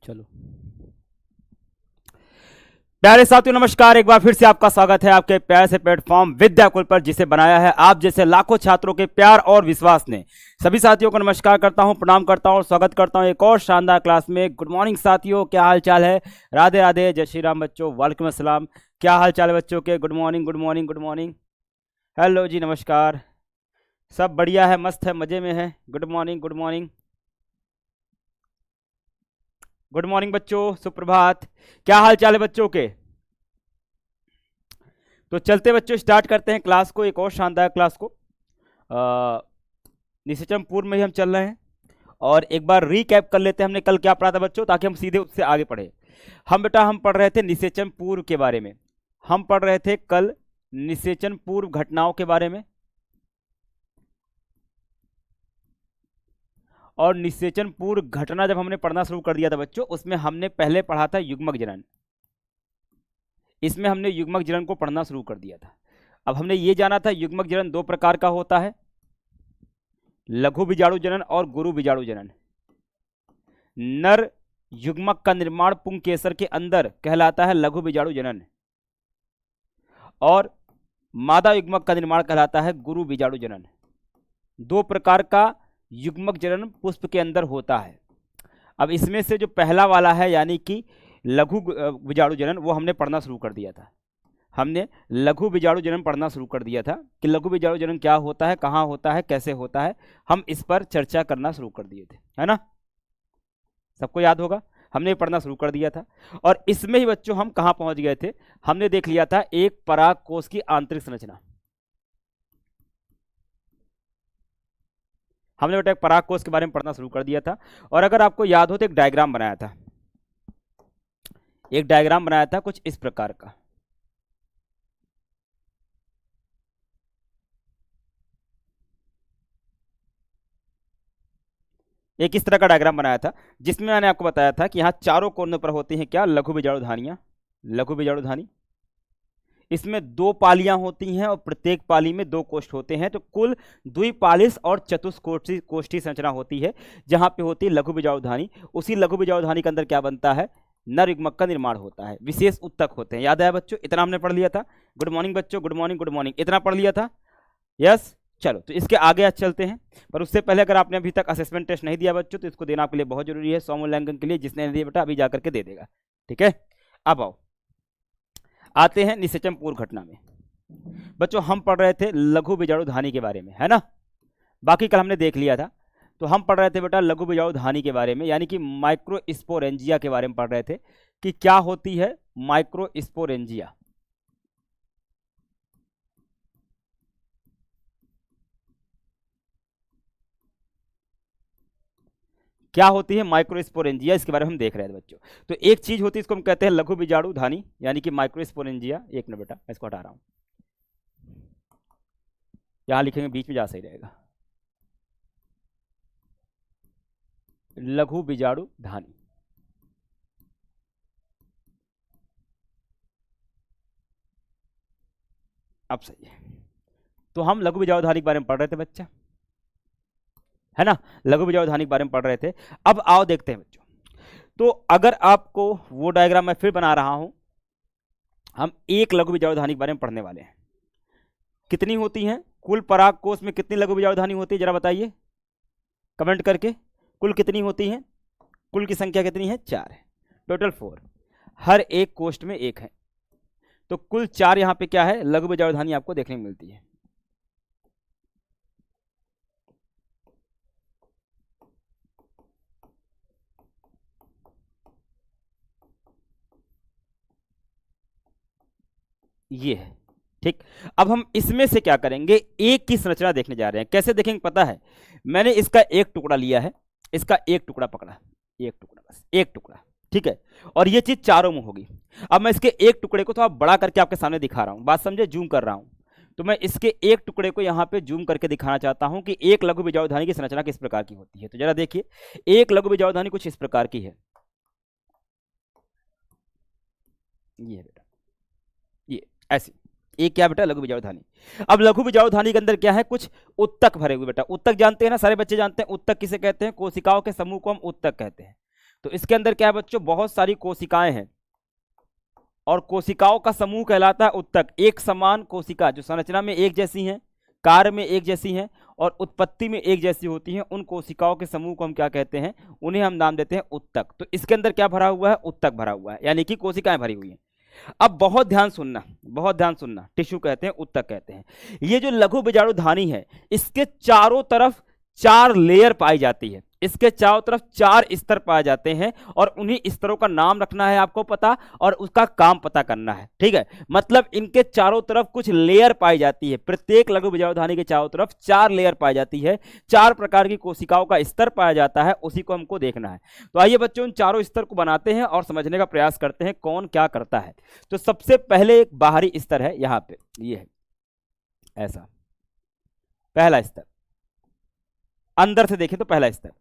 चलो प्यारे साथियों, नमस्कार। एक बार फिर से आपका स्वागत है आपके प्यारे से प्लेटफॉर्म विद्याकुल पर, जिसे बनाया है आप जैसे लाखों छात्रों के प्यार और विश्वास ने। सभी साथियों को नमस्कार करता हूं, प्रणाम करता हूं और स्वागत करता हूं एक और शानदार क्लास में। गुड मॉर्निंग साथियों, क्या हाल चाल है? राधे राधे, जय श्री राम बच्चों, वालेकुम अस्सलाम। क्या हाल चाल है बच्चों के? Good morning, good morning, good morning. Hello ji, नमस्कार। सब बढ़िया है, मस्त है, मजे में है। Good morning, good morning, good morning बच्चों, सुप्रभात। क्या हाल चाल है बच्चों के? तो चलते बच्चों, स्टार्ट करते हैं क्लास को, एक और शानदार क्लास को। निश्चयम पूर्व में ही हम चल रहे हैं और एक बार रीकैप कर लेते हैं हमने कल क्या पढ़ा था बच्चों, ताकि हम सीधे उससे आगे पढ़े। हम पढ़ रहे थे निषेचन पूर्व के बारे में। हम पढ़ रहे थे कल निषेचन पूर्व घटनाओं के बारे में, और निषेचन पूर्व घटना जब हमने पढ़ना शुरू कर दिया था बच्चों, उसमें हमने पहले पढ़ा था युग्मक जनन। इसमें हमने युग्मक जनन को पढ़ना शुरू कर दिया था। अब हमने ये जाना था युग्मक जनन दो प्रकार का होता है, लघु बीजाणु जनन और गुरु बीजाणु जनन। नर युग्मक का निर्माण पुंकेसर के अंदर कहलाता है लघु बीजाणु जनन, और मादा युग्मक का निर्माण कहलाता है गुरु बीजाणु जनन। दो प्रकार का युग्मक जनन पुष्प के अंदर होता है। अब इसमें से जो पहला वाला है यानी कि लघु बीजाणु जनन, वो हमने पढ़ना शुरू कर दिया था। हमने लघु बीजाणु जनन पढ़ना शुरू कर दिया था कि लघु बीजाणु जनन क्या होता है, कहाँ होता है, कैसे होता है। हम इस पर चर्चा करना शुरू कर दिए थे, है ना? सबको याद होगा, हमने पढ़ना शुरू कर दिया था। और इसमें ही बच्चों हम कहाँ पहुंच गए थे? हमने देख लिया था एक पराग कोश की आंतरिक संरचना। हमने बेटा एक पराग कोश के बारे में पढ़ना शुरू कर दिया था। और अगर आपको याद हो तो एक डायग्राम बनाया था, एक डायग्राम बनाया था कुछ इस प्रकार का। एक इस तरह का डायग्राम बनाया था, जिसमें मैंने आपको बताया था कि यहाँ चारों कोनों पर होती हैं क्या? लघु बीजाणु धानियां, लघु बीजाणु धानी। इसमें दो पालियां होती हैं और प्रत्येक पाली में दो कोष्ठ होते हैं, तो कुल द्विपालिश और चतुष्कोष्ठी कोष्ठी संरचना होती है, जहां पे होती है लघु बीजाणु धानी। उसी लघु बीजाणु धानी के अंदर क्या बनता है? नर युग्मक का निर्माण होता है, विशेष उत्तक होते हैं। याद आया बच्चों? इतना हमने पढ़ लिया था। गुड मॉर्निंग बच्चों, गुड मॉर्निंग, गुड मॉर्निंग। इतना पढ़ लिया था, यस। चलो, तो इसके आगे आज चलते हैं। पर उससे पहले अगर आपने अभी तक असेसमेंट टेस्ट नहीं दिया बच्चों, तो इसको देना आपके लिए बहुत जरूरी है, 100 मूल्यांकन के लिए। जिसने नहीं दिया बेटा अभी जाकर के दे देगा, ठीक है? अब आओ, आते हैं निषेचन पूर्व घटना में। बच्चों हम पढ़ रहे थे लघु बीजाणु धानी के बारे में, है ना? बाकी कल हमने देख लिया था। तो हम पढ़ रहे थे बेटा लघु बीजाणु धानी के बारे में, यानी कि माइक्रोस्पोरेंजिया के बारे में पढ़ रहे थे कि क्या होती है माइक्रोस्पोरेंजिया। क्या होती है माइक्रोस्पोरेंजिया, इसके बारे में हम देख रहे थे बच्चों। तो एक चीज होती है, इसको हम कहते हैं लघु बीजाणु धानी, यानी कि माइक्रोस्पोरेंजिया। एक मिनट बेटा, मैं इसको हटा रहा हूं, यहां लिखेंगे बीच में जा सही रहेगा। लघु बीजाणु धानी, अब सही है। तो हम लघु बीजाणु धानी के बारे में पढ़ रहे थे बच्चा, है ना? लघु बीजाणु धानी के बारे में पढ़ रहे थे। अब आओ देखते हैं बच्चों। तो अगर आपको वो डायग्राम मैं फिर बना रहा हूं, हम एक लघु बीजाणु धानी के बारे में पढ़ने वाले हैं। कितनी होती हैं? कुल पराग कोश में कितनी लघु बीजाणु धानी होती है, जरा बताइए कमेंट करके। कुल कितनी होती हैं? कुल की संख्या कितनी है? 4 है, टोटल 4। हर एक कोष्ठ में एक है, तो कुल 4 यहां पे क्या है? लघु बीजाणु धानी आपको देखने को मिलती है। ये है, ठीक। अब हम इसमें से क्या करेंगे? एक की संरचना देखने जा रहे हैं। कैसे देखेंगे पता है? मैंने इसका एक टुकड़ा लिया है, इसका एक टुकड़ा पकड़ा, एक टुकड़ा, बस एक टुकड़ा, ठीक है? और ये चीज चारों में होगी। अब मैं इसके एक टुकड़े को थोड़ा बड़ा करके आपके सामने दिखा रहा हूं, बात समझे? जूम कर रहा हूं। तो मैं इसके एक टुकड़े को यहां पे जूम करके दिखाना चाहता हूं कि एक लघु बीजाणु धानी की संरचना किस प्रकार की होती है। तो जरा देखिए, एक लघु बीजाणु धानी कुछ इस प्रकार की है। ये है बेटा, ये ऐसी एक क्या बेटा? लघु बीजाणु धानी। अब लघु बीजाणु धानी के अंदर क्या है? कुछ उत्तक भरे हुए बेटा। उत्तक जानते हैं ना, सारे बच्चे जानते हैं उत्तक किसे कहते हैं? कोशिकाओं के समूह को हम उत्तक कहते हैं। तो इसके अंदर क्या है बच्चों, बहुत सारी कोशिकाएं हैं और कोशिकाओं का समूह कहलाता है उत्तक। एक समान कोशिका जो संरचना में एक जैसी हैं, कार्य में एक जैसी हैं और उत्पत्ति में एक जैसी होती हैं, उन कोशिकाओं के समूह को हम क्या कहते हैं, उन्हें हम नाम देते हैं उत्तक। तो इसके अंदर क्या भरा हुआ है, उत्तक भरा हुआ है, यानी कि कोशिकाएं भरी हुई हैं। अब बहुत ध्यान सुनना, बहुत ध्यान सुनना, टिश्यू कहते हैं, उत्तक कहते हैं। ये जो लघु बीजाणुधानी है, इसके चारों तरफ 4 लेयर पाई जाती है, इसके चारों तरफ 4 स्तर पाए जाते हैं और उन्हीं स्तरों का नाम रखना है आपको पता और उसका काम पता करना है, ठीक है। मतलब इनके चारों तरफ कुछ लेयर पाई जाती है, प्रत्येक लघु बीजाणुधानी के चारों तरफ 4 लेयर पाई जाती है, 4 प्रकार की कोशिकाओं का स्तर पाया जाता है, उसी को हमको देखना है। तो आइए बच्चों, उन चारों स्तर को बनाते हैं और समझने का प्रयास करते हैं कौन क्या करता है। तो सबसे पहले एक बाहरी स्तर है, यहां पे ये है ऐसा, पहला स्तर। अंदर से देखें तो पहला स्तर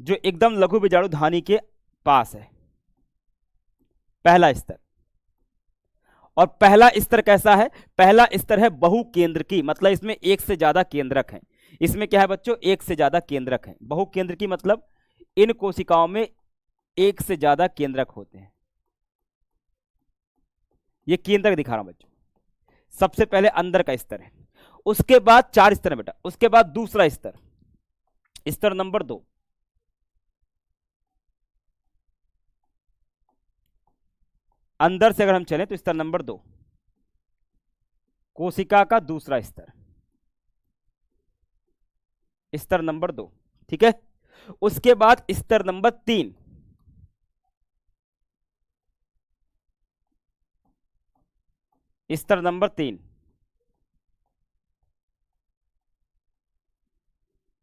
जो एकदम लघु बीजाणुधानी के पास है, पहला स्तर। और पहला स्तर कैसा है, पहला स्तर है बहुकेंद्रकी, मतलब इसमें एक से ज्यादा केंद्रक हैं। इसमें क्या है बच्चों, एक से ज्यादा केंद्रक हैं। बहुकेंद्रकी मतलब इन कोशिकाओं में एक से ज्यादा केंद्रक होते हैं। ये केंद्रक दिखा रहा हूं बच्चों। सबसे पहले अंदर का स्तर है, उसके बाद 4 स्तर है बेटा, उसके बाद दूसरा स्तर, स्तर नंबर 2, अंदर से अगर हम चलें तो स्तर नंबर 2, कोशिका का दूसरा स्तर, स्तर नंबर 2, ठीक है। उसके बाद स्तर नंबर 3, स्तर नंबर 3।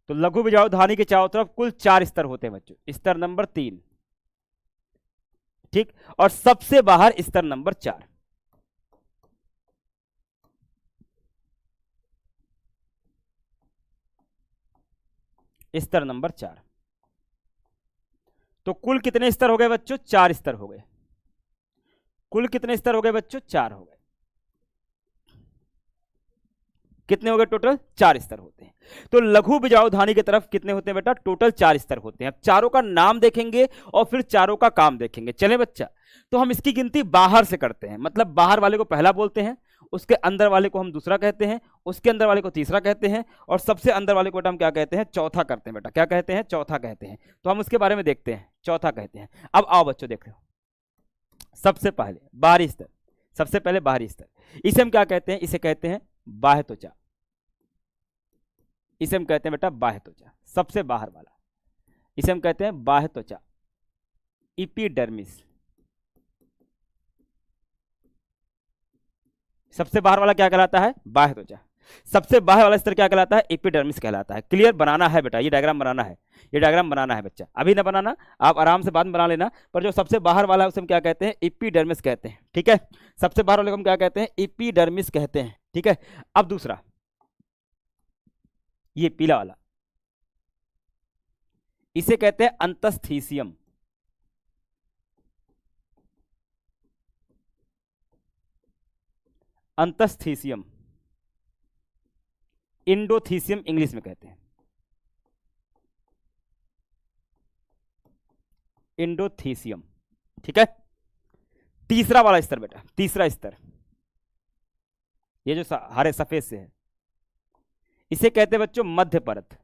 तो लघु बीजाणुधानी के चारों तरफ कुल 4 स्तर होते हैं बच्चों, स्तर नंबर 3, ठीक। और सबसे बाहर स्तर नंबर 4, स्तर नंबर 4। तो कुल कितने स्तर हो गए बच्चों, 4 स्तर हो गए। कुल कितने स्तर हो गए बच्चों, 4 हो गए। कितने हो गए टोटल, 4 स्तर होते हैं। तो लघु बीजाणुधानी की तरफ कितने होते हैं बेटा, टोटल 4 स्तर होते हैं। अब चारों का नाम देखेंगे और फिर चारों का काम देखेंगे। चले बच्चा, तो हम इसकी गिनती बाहर से करते हैं, मतलब बाहर वाले को पहला बोलते हैं, उसके अंदर वाले को हम दूसरा कहते हैं, उसके अंदर वाले को तीसरा कहते हैं और सबसे अंदर वाले को बेटा हम क्या कहते हैं, चौथा करते हैं। बेटा क्या कहते हैं, चौथा कहते हैं। तो हम उसके बारे में देखते हैं, चौथा कहते हैं। अब आओ बच्चों देख लो, सबसे पहले बाहरी स्तर, सबसे पहले बाहरी स्तर, इसे हम क्या कहते हैं, इसे कहते हैं बाह्य त्वचा। इसे हम कहते हैं बेटा बाह्य त्वचा, सबसे बाहर वाला, इसे हम कहते हैं बाह्य त्वचा, इपीडर्मिस। सबसे बाहर वाला क्या कहलाता है, बाह्य त्वचा। सबसे बाहर वाला स्तर क्या कहलाता है, एपिडर्मिस कहलाता है। क्लियर, बनाना है बेटा, ये डायग्राम बनाना है, ये डायग्राम बनाना है बच्चा, अभी ना बनाना, आप आराम से बाद में बना लेना। पर जो सबसे बाहर वाला है उसे हम क्या कहते हैं, एपिडर्मिस कहते हैं, ठीक है। सबसे बाहर वाले को हम क्या कहते हैं, एपिडर्मिस कहते हैं, ठीक है। अब दूसरा, ये पीला वाला, इसे कहते हैं अंतस्थीसियम। अंतस्थीसियम, इंडोथीसियम इंग्लिश में कहते हैं, इंडोथीसियम, ठीक है। तीसरा वाला स्तर बेटा, तीसरा स्तर, ये जो हरे सफेद से है, इसे कहते हैं बच्चों मध्य परत।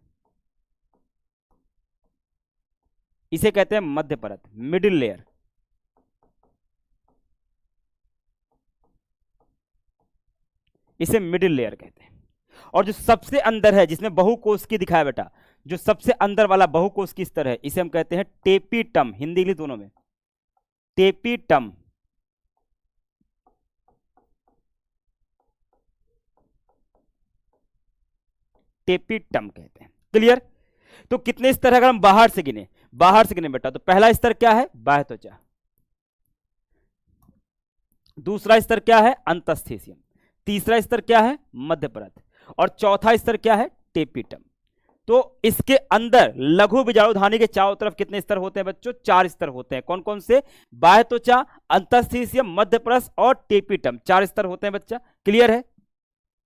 इसे कहते हैं मध्य परत, मिडिल लेयर। इसे मिडिल लेयर कहते हैं। और जो सबसे अंदर है, जिसमें बहुकोश की दिखाया बेटा, जो सबसे अंदर वाला बहुकोश की स्तर है, इसे हम कहते हैं टेपिटम, हिंदी इंग्लिश दोनों में, टेपिटम। टेपिटम कहते हैं। क्लियर। तो कितने स्तर है अगर हम बाहर से गिने, बाहर से गिने बेटा, तो पहला स्तर क्या है, बाह्य त्वचा। दूसरा स्तर क्या है, अंतस्थीसियम। तीसरा स्तर क्या है, मध्य परत। और चौथा स्तर क्या है, टेपिटम। तो इसके अंदर लघु बीजाणुधानी के चारों तरफ कितने स्तर होते हैं बच्चों, 4 स्तर होते हैं। कौन कौन से, बाह्य त्वचा, अंतस्थीसियम, मध्य परत और टेपिटम, 4 स्तर होते हैं बच्चा। क्लियर है,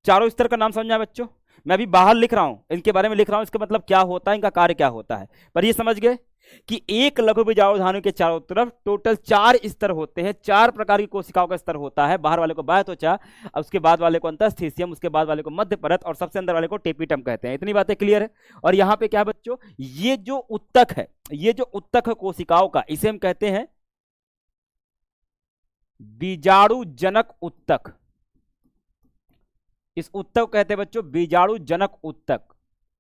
चारों स्तर का नाम समझा बच्चों। मैं अभी बाहर लिख रहा हूं, इनके बारे में लिख रहा हूं, इसका मतलब क्या होता है, इनका कार्य क्या होता है। पर ये समझ गए कि एक लघु बीजाणुधानी के चारों तरफ टोटल 4 स्तर होते हैं, 4 प्रकार की कोशिकाओं का स्तर होता है। बाहर वाले को बाह्य त्वचा, उसके बाद वाले को अंतःस्थिशियम, उसके बाद वाले को मध्य परत और सबसे अंदर वाले को टेपिटम कहते हैं। इतनी बातें क्लियर है। और यहां पे क्या है बच्चों, ये जो उत्तक है, ये जो उत्तक है कोशिकाओं का, इसे हम कहते हैं बीजाणु जनक उत्तक। इस उत्तक को कहते हैं बच्चों बीजाणु जनक उत्तक।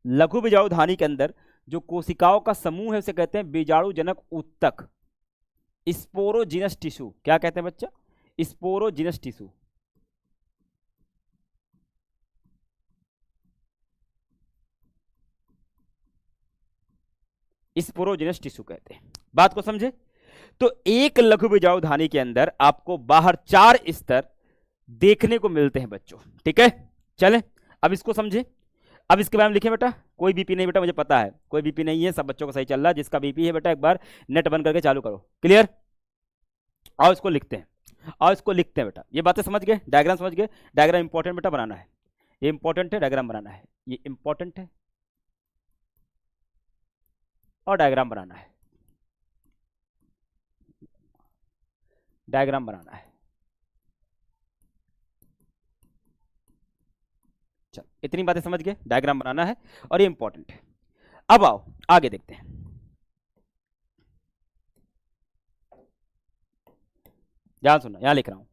लघु बीजाणुधानी के अंदर जो कोशिकाओं का समूह है उसे कहते हैं बीजाणु जनक उत्तक, स्पोरोजिनस टिश्यू। क्या कहते हैं बच्चा, स्पोरोजिनस टिश्यू। स्पोरोजिनस टिश्यू कहते हैं। बात को समझे। तो एक लघु बीजाणुधानी के अंदर आपको बाहर 4 स्तर देखने को मिलते हैं बच्चों, ठीक है। चलें अब इसको समझे। अब इसके बारे में लिखें बेटा। कोई बीपी नहीं बेटा, मुझे पता है कोई बीपी नहीं है, सब बच्चों को सही चल रहा है। जिसका बीपी है बेटा एक बार नेट बंद करके चालू करो। क्लियर। आओ इसको लिखते हैं, आओ इसको लिखते हैं बेटा। ये बातें समझ गए, डायग्राम समझ गए। डायग्राम इंपॉर्टेंट बेटा बनाना है, ये इंपॉर्टेंट है, डायग्राम बनाना है, ये इंपॉर्टेंट है और डायग्राम बनाना है, डायग्राम बनाना है। चल इतनी बातें समझ गए, डायग्राम बनाना है और ये इंपॉर्टेंट है। अब आओ आगे देखते हैं। ध्यान सुनना, यहां लिख रहा हूं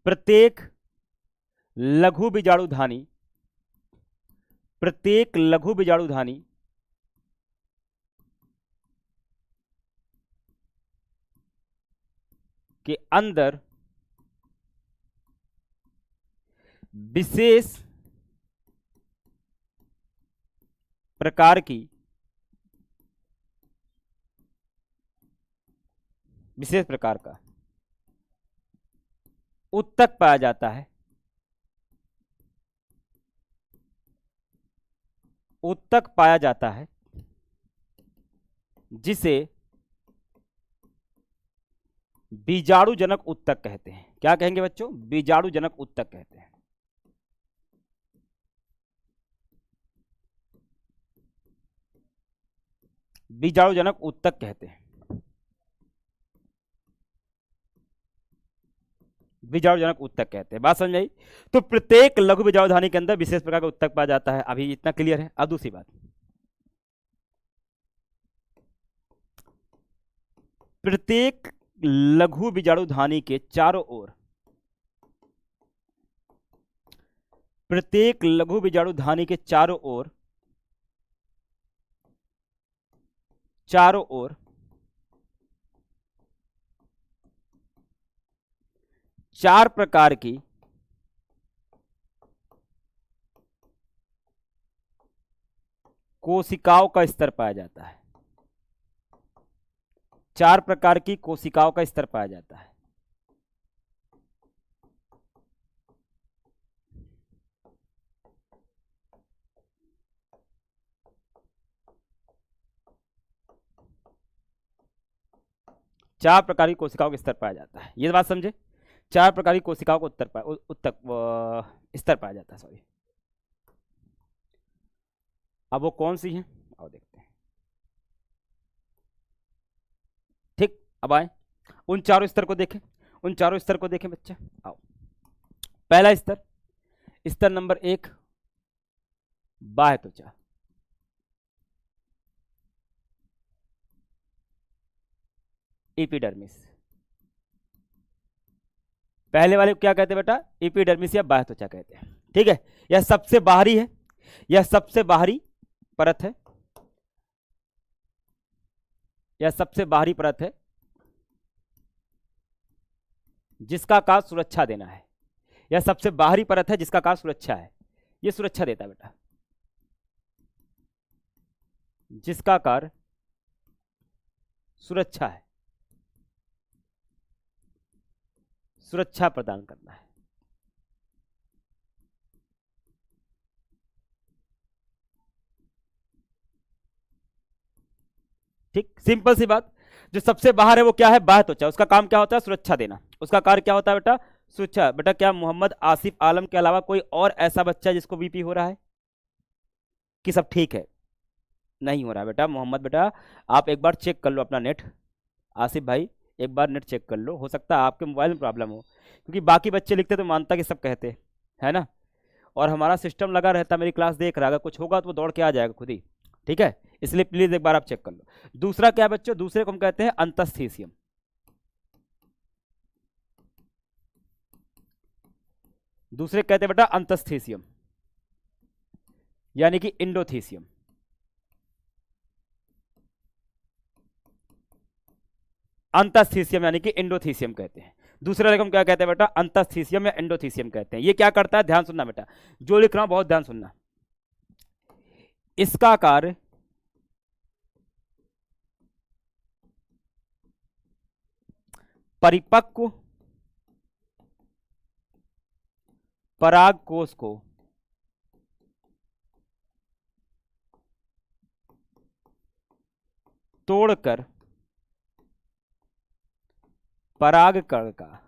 प्रत्येक लघु बीजाणुधानी, प्रत्येक लघु बीजाणुधानी के अंदर विशेष प्रकार की, विशेष प्रकार का उत्तक पाया जाता है। उत्तक पाया जाता है जिसे बीजाणुजनक उत्तक कहते हैं। क्या कहेंगे बच्चों, बीजाणुजनक उत्तक कहते हैं। बीजाणुजनक उत्तक कहते हैं, बीजाणुजनक उत्तक कहते हैं। बात समझ आई। तो प्रत्येक लघु बीजाणुधानी के अंदर विशेष प्रकार का उत्तक पाया जाता है। अभी इतना क्लियर है। अब दूसरी बात, प्रत्येक लघु बीजाणुधानी के चारों ओर, प्रत्येक लघु बीजाणुधानी के चारों ओर, चारों ओर 4 प्रकार की कोशिकाओं का स्तर पाया जाता है। 4 प्रकार की कोशिकाओं का स्तर पाया जाता है। चार प्रकार की कोशिकाओं का स्तर पाया जाता है। ये बात समझे। 4 प्रकार की कोशिकाओं को स्तर पाया जाता है। सॉरी, अब वो कौन सी है आओ देखते हैं। ठीक, अब आए उन चारों स्तर को देखें, उन चारों स्तर को देखें बच्चा। आओ, पहला स्तर, स्तर नंबर 1 बाह्य त्वचा। एपिडर्मिस। पहले वाले को क्या कहते हैं बेटा, एपिडर्मिस या बाह्य त्वचा कहते हैं। ठीक है, यह सबसे बाहरी है, यह सबसे बाहरी परत है, यह सबसे बाहरी परत है जिसका कार्य सुरक्षा देना है। यह सबसे बाहरी परत है जिसका कार्य सुरक्षा है। यह सुरक्षा देता है बेटा, जिसका कार्य सुरक्षा है, सुरक्षा प्रदान करना है। ठीक, सिंपल सी बात। जो सबसे बाहर है वो क्या है, बाह्य त्वचा। उसका काम क्या होता है, सुरक्षा देना। उसका कार्य क्या होता है बेटा, अच्छा बेटा, क्या मोहम्मद आसिफ आलम के अलावा कोई और ऐसा बच्चा है जिसको बीपी हो रहा है, कि सब ठीक है? नहीं हो रहा है बेटा। मोहम्मद बेटा, आप एक बार चेक कर लो अपना नेट। आसिफ भाई, एक बार नेट चेक कर लो, हो सकता है आपके मोबाइल में प्रॉब्लम हो, क्योंकि बाकी बच्चे लिखते तो मानता कि सब कहते, है ना। और हमारा सिस्टम लगा रहता, मेरी क्लास देख रहा है, अगर कुछ होगा तो वो दौड़ के आ जाएगा खुद ही। ठीक है, इसलिए प्लीज एक बार आप चेक कर लो। दूसरा क्या है बच्चों, दूसरे को हम कहते हैं अंतस्थीसियम। दूसरे कहते हैं बेटा अंतस्थीसियम, यानी कि इंडोथीसियम। अंतस्थीसियम यानी कि इंडोथीसियम कहते हैं। दूसरे रकम क्या कहते हैं बेटा, अंतस्थीसियम या इंडोथीसियम कहते हैं। ये क्या करता है, ध्यान सुनना बेटा, जो लिख रहा हूं बहुत ध्यान सुनना। इसका कार्य परिपक्व पराग कोष को तोड़कर परागकण का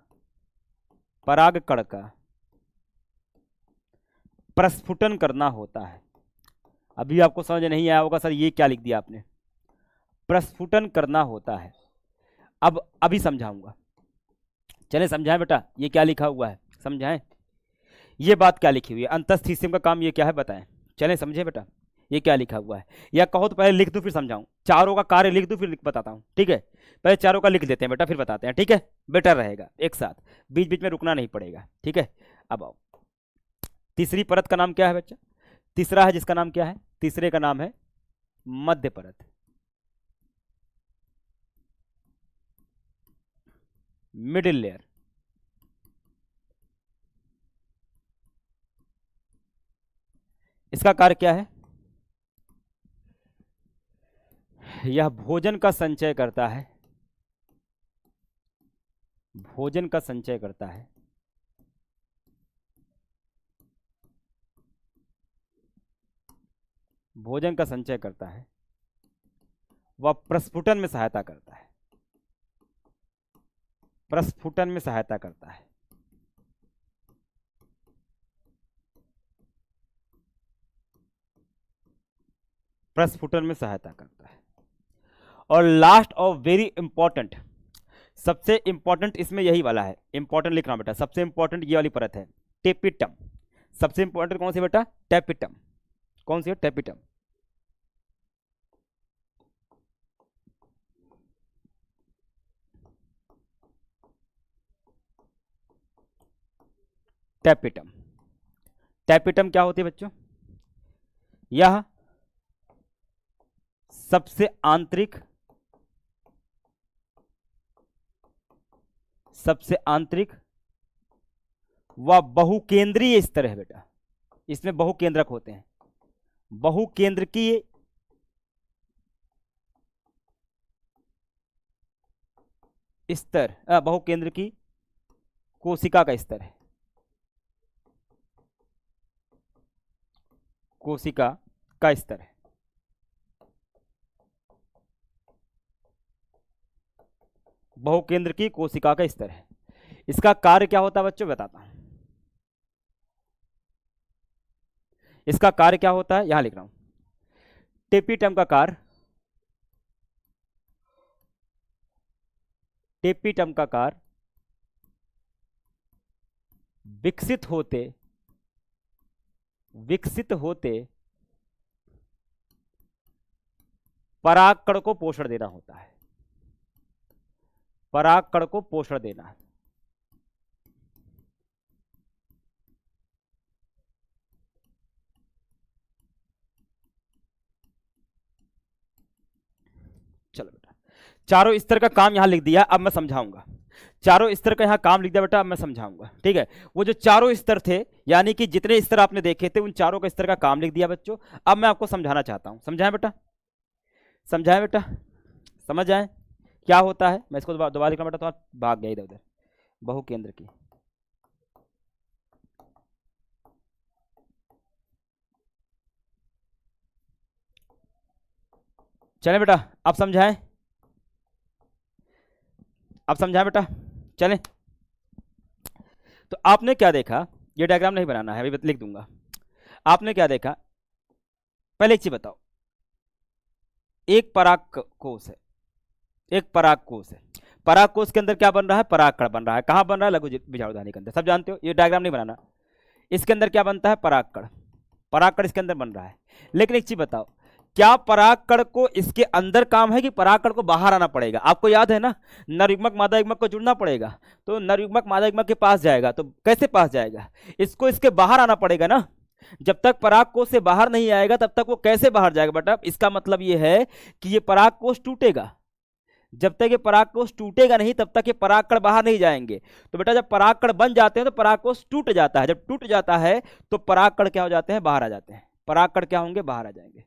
प्रस्फुटन करना होता है। अभी आपको समझ नहीं आया होगा, सर ये क्या लिख दिया आपने, प्रस्फुटन करना होता है। अब अभी समझाऊंगा, चले समझाएं बेटा, ये क्या लिखा हुआ है समझाएं, ये बात क्या लिखी हुई है, अंतस्थीसियम का काम ये क्या है बताएं। चलें समझे बेटा, ये क्या लिखा हुआ है, या कहो तो पहले लिख दूं फिर समझाऊं, चारों का कार्य लिख दूं फिर लिख बताता हूं, ठीक है। पहले चारों का लिख देते हैं बेटा, फिर बताते हैं, ठीक है, बेटर रहेगा, एक साथ, बीच बीच में रुकना नहीं पड़ेगा, ठीक है। अब आओ, तीसरी परत का नाम क्या है बच्चा, तीसरा है जिसका नाम क्या है, तीसरे का नाम है मध्य परत, मिडिल लेयर। इसका कार्य क्या है, यह भोजन का संचय करता है, भोजन का संचय करता है, भोजन का संचय करता है, वह प्रस्फुटन में सहायता करता है, प्रस्फुटन में सहायता करता है। प्रस्फुटन में सहायता करता है। और लास्ट और वेरी इंपॉर्टेंट, सबसे इंपॉर्टेंट इसमें यही वाला है, इंपॉर्टेंट लिखना बेटा, सबसे इंपॉर्टेंट ये वाली परत है, टेपिटम। सबसे इंपॉर्टेंट कौन सी बेटा, टेपिटम। कौन सी है, टेपिटम। टेपिटम, टेपिटम क्या होती है बच्चों, यह सबसे आंतरिक, सबसे आंतरिक व बहुकेंद्रीय स्तर है बेटा, इसमें बहुकेंद्रक होते हैं, बहुकेंद्रकीय स्तर, बहुकेंद्रकीय कोशिका का स्तर है, कोशिका का स्तर है। बहुकेंद्र की कोशिका का स्तर है। इसका कार्य क्या होता है बच्चों, बताता हूं। इसका कार्य क्या होता है, यहां लिख रहा हूं, टेपिटम का कार्य, टेपिटम का कार्य विकसित होते, विकसित होते परागकण को पोषण देना होता है, परागकण को पोषण देना है। चलो बेटा, चारों स्तर का काम यहां लिख दिया, अब मैं समझाऊंगा। चारों स्तर का यहां काम लिख दिया बेटा, अब मैं समझाऊंगा, ठीक है। वो जो चारों स्तर थे, यानी कि जितने स्तर आपने देखे थे, उन चारों का स्तर का काम लिख दिया बच्चों। अब मैं आपको समझाना चाहता हूं, समझाएं बेटा, समझाएं बेटा, समझ आए क्या होता है। मैं इसको दोबारा लिखना बेटा, तो भाग गया इधर उधर, बहुकेंद्र की। चलें बेटा, अब समझाएं, अब समझाएं बेटा, चलें। तो आपने क्या देखा, ये डायग्राम नहीं बनाना है, अभी लिख दूंगा। आपने क्या देखा, पहले एक चीज बताओ, एक पराग कोश है, एक पराग कोश है, पराग कोश के अंदर क्या बन रहा है, परागकण बन रहा है। कहां बन रहा है, लघु बीजाणुधानी के अंदर, सब जानते हो, ये डायग्राम नहीं बनाना। इसके अंदर क्या बनता है, परागकण, परागकण इसके अंदर बन रहा है। लेकिन एक चीज बताओ, क्या परागकण को इसके अंदर काम है कि परागकण को बाहर आना पड़ेगा? आपको याद है ना, नरयुग्मक मादा युग्मक को जुड़ना पड़ेगा, तो नरयुग्मक मादा युग्मक के पास जाएगा, तो कैसे पास जाएगा, इसको इसके बाहर आना पड़ेगा ना। जब तक परागकोश से बाहर नहीं आएगा तब तक वो कैसे बाहर जाएगा बेटा? इसका मतलब ये है कि ये परागकोश टूटेगा, जब तक ये परागकोश टूटेगा नहीं तब तक ये परागकण बाहर नहीं जाएंगे। तो बेटा जब परागकण बन जाते हैं तो परागकोश टूट जाता है, जब टूट जाता है तो परागकण क्या हो जाते हैं, बाहर आ जाते हैं, परागकण क्या होंगे, बाहर आ जाएंगे।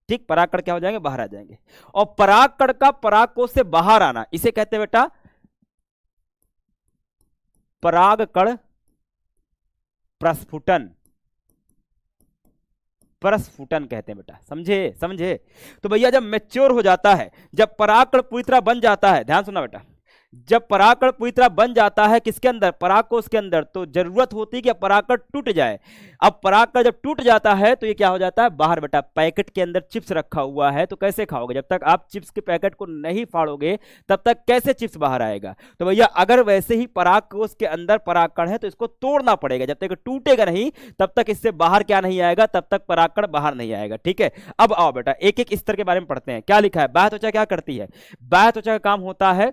ठीक, परागकण क्या हो जाएंगे, बाहर आ जाएंगे। और परागकण का परागकोश से बाहर आना, इसे कहते हैं बेटा परागकण प्रस्फुटन, प्रस्फुटन कहते हैं बेटा, समझे समझे। तो भैया जब मैच्योर हो जाता है, जब परागकण पूरी तरह बन जाता है, ध्यान सुनना बेटा, जब परागकण पूरी तरह बन जाता है किसके अंदर, परागकोश के अंदर, तो जरूरत होती है कि परागकण टूट जाए। अब परागकण जब टूट जाता है तो ये क्या हो जाता है, बाहर बेटा। पैकेट के अंदर चिप्स रखा हुआ है तो कैसे खाओगे, जब तक आप चिप्स के पैकेट को नहीं फाड़ोगे तब तक कैसे चिप्स बाहर आएगा। तो भैया अगर वैसे ही परागकोश के अंदर परागकण है तो इसको तोड़ना पड़ेगा, जब तक टूटेगा नहीं तब तक इससे बाहर क्या नहीं आएगा, तब तक परागकण बाहर नहीं आएगा। ठीक है, अब आओ बेटा एक एक स्तर के बारे में पढ़ते हैं। क्या लिखा है, बाह्य त्वचा क्या करती है, बाह्य त्वचा का काम होता है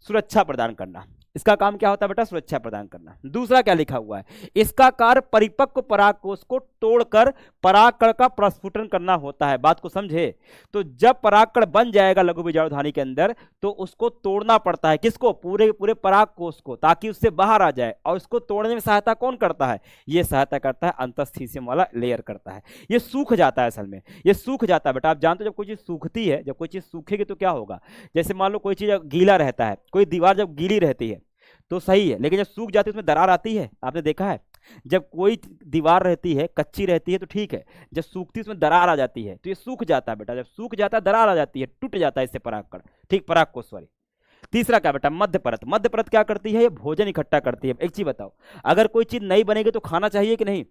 सुरक्षा प्रदान करना। इसका काम क्या होता है बेटा, सुरक्षा प्रदान करना। दूसरा क्या लिखा हुआ है, इसका कार्य परिपक्व परागकोश को तोड़कर परागकण का प्रस्फुटन करना होता है। बात को समझे, तो जब परागकण बन जाएगा लघु बीजाणुधानी के अंदर तो उसको तोड़ना पड़ता है, किसको, पूरे पूरे परागकोश को, ताकि उससे बाहर आ जाए। और इसको तोड़ने में सहायता कौन करता है, ये सहायता करता है अंतःस्थीशियम वाला लेयर करता है। ये सूख जाता है, असल में ये सूख जाता है बेटा। आप जानते हो जब कोई चीज सूखती है, जब कोई चीज सूखेगी तो क्या होगा, जैसे मान लो कोई चीज गीला रहता है, कोई दीवार जब गीली रहती है तो सही है, लेकिन जब सूख जाती है उसमें दरार आती है, आपने देखा है। जब कोई दीवार रहती है कच्ची रहती है तो ठीक है, जब सूखती है उसमें दरार आ जाती है, तो ये सूख जाता है बेटा। जब सूख जाता है दरार आ जाती है, टूट जाता है इससे परागकण। ठीक, परागकोश सॉरी। तीसरा क्या बेटा, मध्य परत। मध्य परत क्या करती है, ये भोजन इकट्ठा करती है। एक चीज बताओ, अगर कोई चीज नई बनेगी तो खाना चाहिए कि नहीं,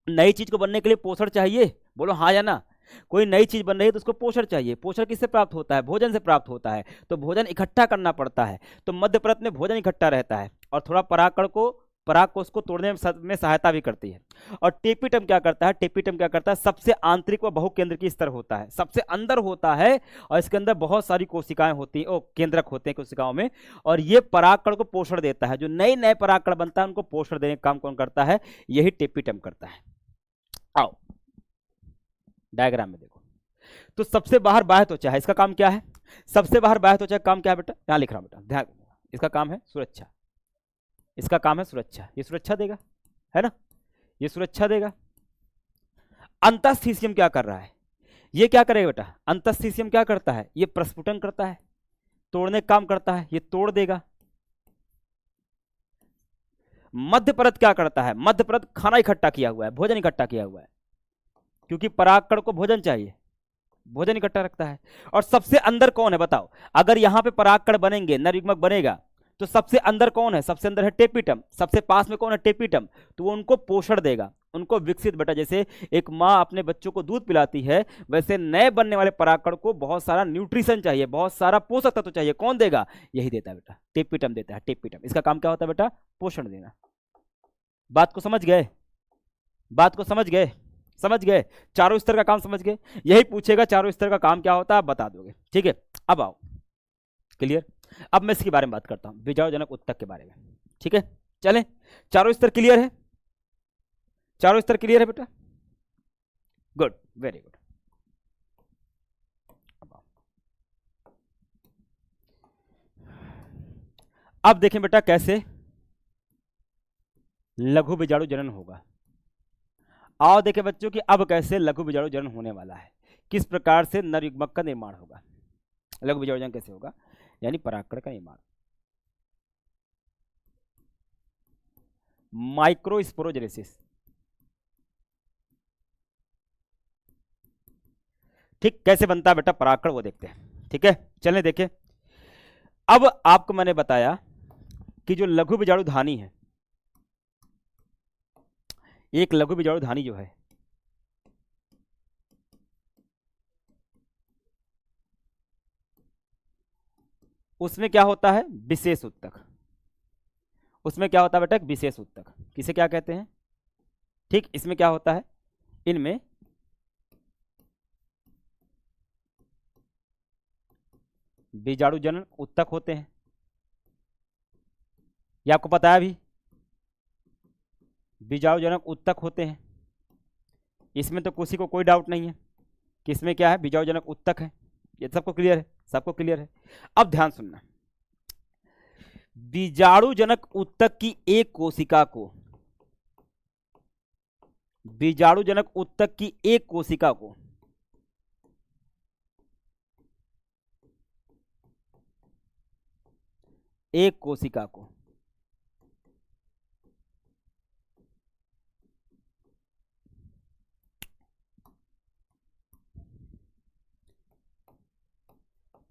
नई चीज को बनने के लिए पोषण चाहिए, बोलो हाँ या ना। कोई नई चीज बन रही है तो उसको पोषण चाहिए, पोषण किससे प्राप्त होता है, भोजन से प्राप्त होता है, तो भोजन इकट्ठा करना पड़ता है। तो मध्य परत में भोजन इकट्ठा रहता है और थोड़ा परागकण को, परागकोश को तोड़ने में सहायता भी करती है। और टेपिटम क्या करता है, टेपिटम क्या करता है, सबसे आंतरिक व बहुकेंद्रकीय स्तर होता है, सबसे अंदर होता है और इसके अंदर बहुत सारी कोशिकाएं होती हैं, केंद्रक होते हैं कोशिकाओं में, और ये परागकण को पोषण देता है। जो नए नए परागकण बनता है उनको पोषण देने का काम कौन करता है, यही टेपिटम करता है। आओ डायग्राम में देखो, तो सबसे बाहर बाह्य त्वचा है, इसका काम क्या है, सबसे बाहर बाह्य त्वचा का काम क्या है बेटा, यहां लिख रहा हूं बेटा, ध्यान, इसका काम है सुरक्षा, इसका काम है सुरक्षा, ये सुरक्षा देगा, है ना, ये सुरक्षा देगा। अंतःस्थीशियम क्या कर रहा है, ये क्या करेगा बेटा, अंतःस्थीशियम क्या करता है, ये प्रस्फुटन करता है, तोड़ने का काम करता है, ये तोड़ देगा। मध्य परत क्या करता है, मध्य परत खाना इकट्ठा किया हुआ है, भोजन इकट्ठा किया हुआ है, क्योंकि परागकण को भोजन चाहिए, भोजन इकट्ठा रखता है। और सबसे अंदर कौन है बताओ, अगर यहां पे परागकण बनेंगे, नरयुग्मक बनेगा, तो सबसे अंदर कौन है, सबसे अंदर है टेपिटम, सबसे पास में कौन है, टेपिटम, तो वो उनको पोषण देगा, उनको विकसित बेटा। जैसे एक माँ अपने बच्चों को दूध पिलाती है, वैसे नए बनने वाले परागकण को बहुत सारा न्यूट्रिशन चाहिए, बहुत सारा पोषक तत्व चाहिए, कौन देगा, यही देता है बेटा, टेपिटम देता है, टेपिटम। इसका काम क्या होता है बेटा, पोषण देना। बात को समझ गए, बात को समझ गए, समझ गए, चारों स्तर का काम समझ गए। यही पूछेगा चारों स्तर का काम क्या होता है, आप बता दोगे। ठीक है, अब आओ, क्लियर। अब मैं इसके बारे में बात करता हूं, बीजाणुजनक उत्तक के बारे में। ठीक है, चलें, चारों स्तर क्लियर है, चारों स्तर क्लियर है बेटा, गुड, वेरी गुड। अब देखें बेटा कैसे लघु बीजाणु जनन होगा। आओ देखें बच्चों कि अब कैसे लघु बीजाणु जनन होने वाला है, किस प्रकार से नर युग्मक का निर्माण होगा, लघु बीजाणु जनन कैसे होगा, यानी परागकण का निर्माण। माइक्रोस्पोरोजेनेसिस, ठीक, कैसे बनता है बेटा परागकण वो देखते हैं। ठीक है, चलें देखें। अब आपको मैंने बताया कि जो लघु बीजाणु धानी है, एक लघु बीजाणु धानी जो है उसमें क्या होता है, विशेष उत्तक। उसमें क्या होता है बेटा, एक विशेष उत्तक। किसे क्या कहते हैं, ठीक, इसमें क्या होता है, इनमें बीजाणु जनक उत्तक होते हैं। ये आपको पता है भी, बीजाणु जनक उत्तक होते हैं। इसमें तो किसी को कोई डाउट नहीं है कि इसमें क्या है, बीजाणु जनक उत्तक है। ये सबको क्लियर है, सबको क्लियर है। अब ध्यान सुनना, बीजाणु जनक उत्तक की एक कोशिका को, बीजाणु जनक उत्तक की एक कोशिका को एक कोशिका को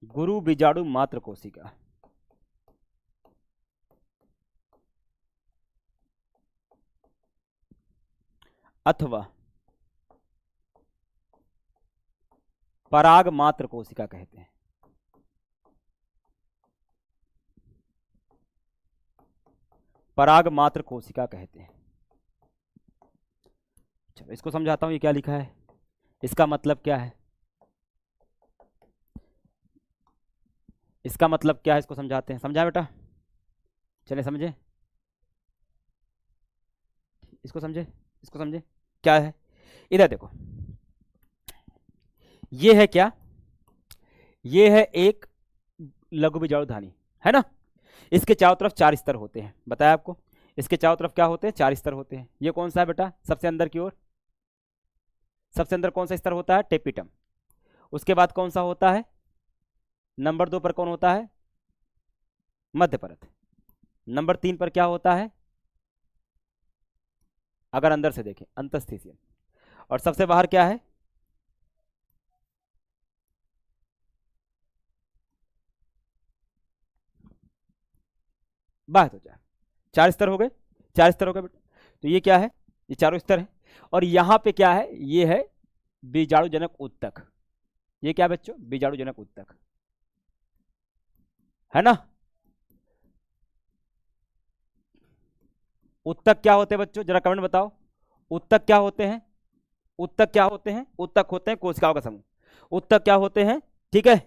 गुरु बीजाणु मात्र कोशिका अथवा पराग मात्र कोशिका कहते हैं। पराग मात्र कोशिका कहते हैं। चलो इसको समझाता हूं, ये क्या लिखा है, इसका मतलब क्या है, इसका मतलब क्या है, इसको समझाते हैं। समझा बेटा, चले समझे, इसको समझे, इसको समझे क्या है। इधर देखो, ये है क्या, ये है एक लघु बीजाणु धानी, है ना। इसके चारों तरफ 4 स्तर होते हैं, बताया आपको। इसके चारों तरफ क्या होते हैं, 4 स्तर होते हैं। ये कौन सा है बेटा, सबसे अंदर की ओर, सबसे अंदर कौन सा स्तर होता है, टेपिटम। उसके बाद कौन सा होता है, नंबर 2 पर कौन होता है, मध्य परत। नंबर 3 पर क्या होता है, अगर अंदर से देखें, अंतस्थिसियम। और सबसे बाहर क्या है, बाहर तो 4 स्तर हो गए, 4 स्तर हो गए बेटा। तो ये क्या है, ये चारों स्तर है। और यहां पे क्या है, ये है बीजाणु जनक उत्तक। ये क्या बच्चों, बीजाणु जनक उत्तक, है ना। उत्तक क्या होते हैं बच्चों, जरा कमेंट बताओ, उत्तक क्या होते हैं। उत्तक क्या होते हैं, उत्तक होते हैं कोशिकाओं का समूह। उत्तक क्या होते हैं, ठीक है,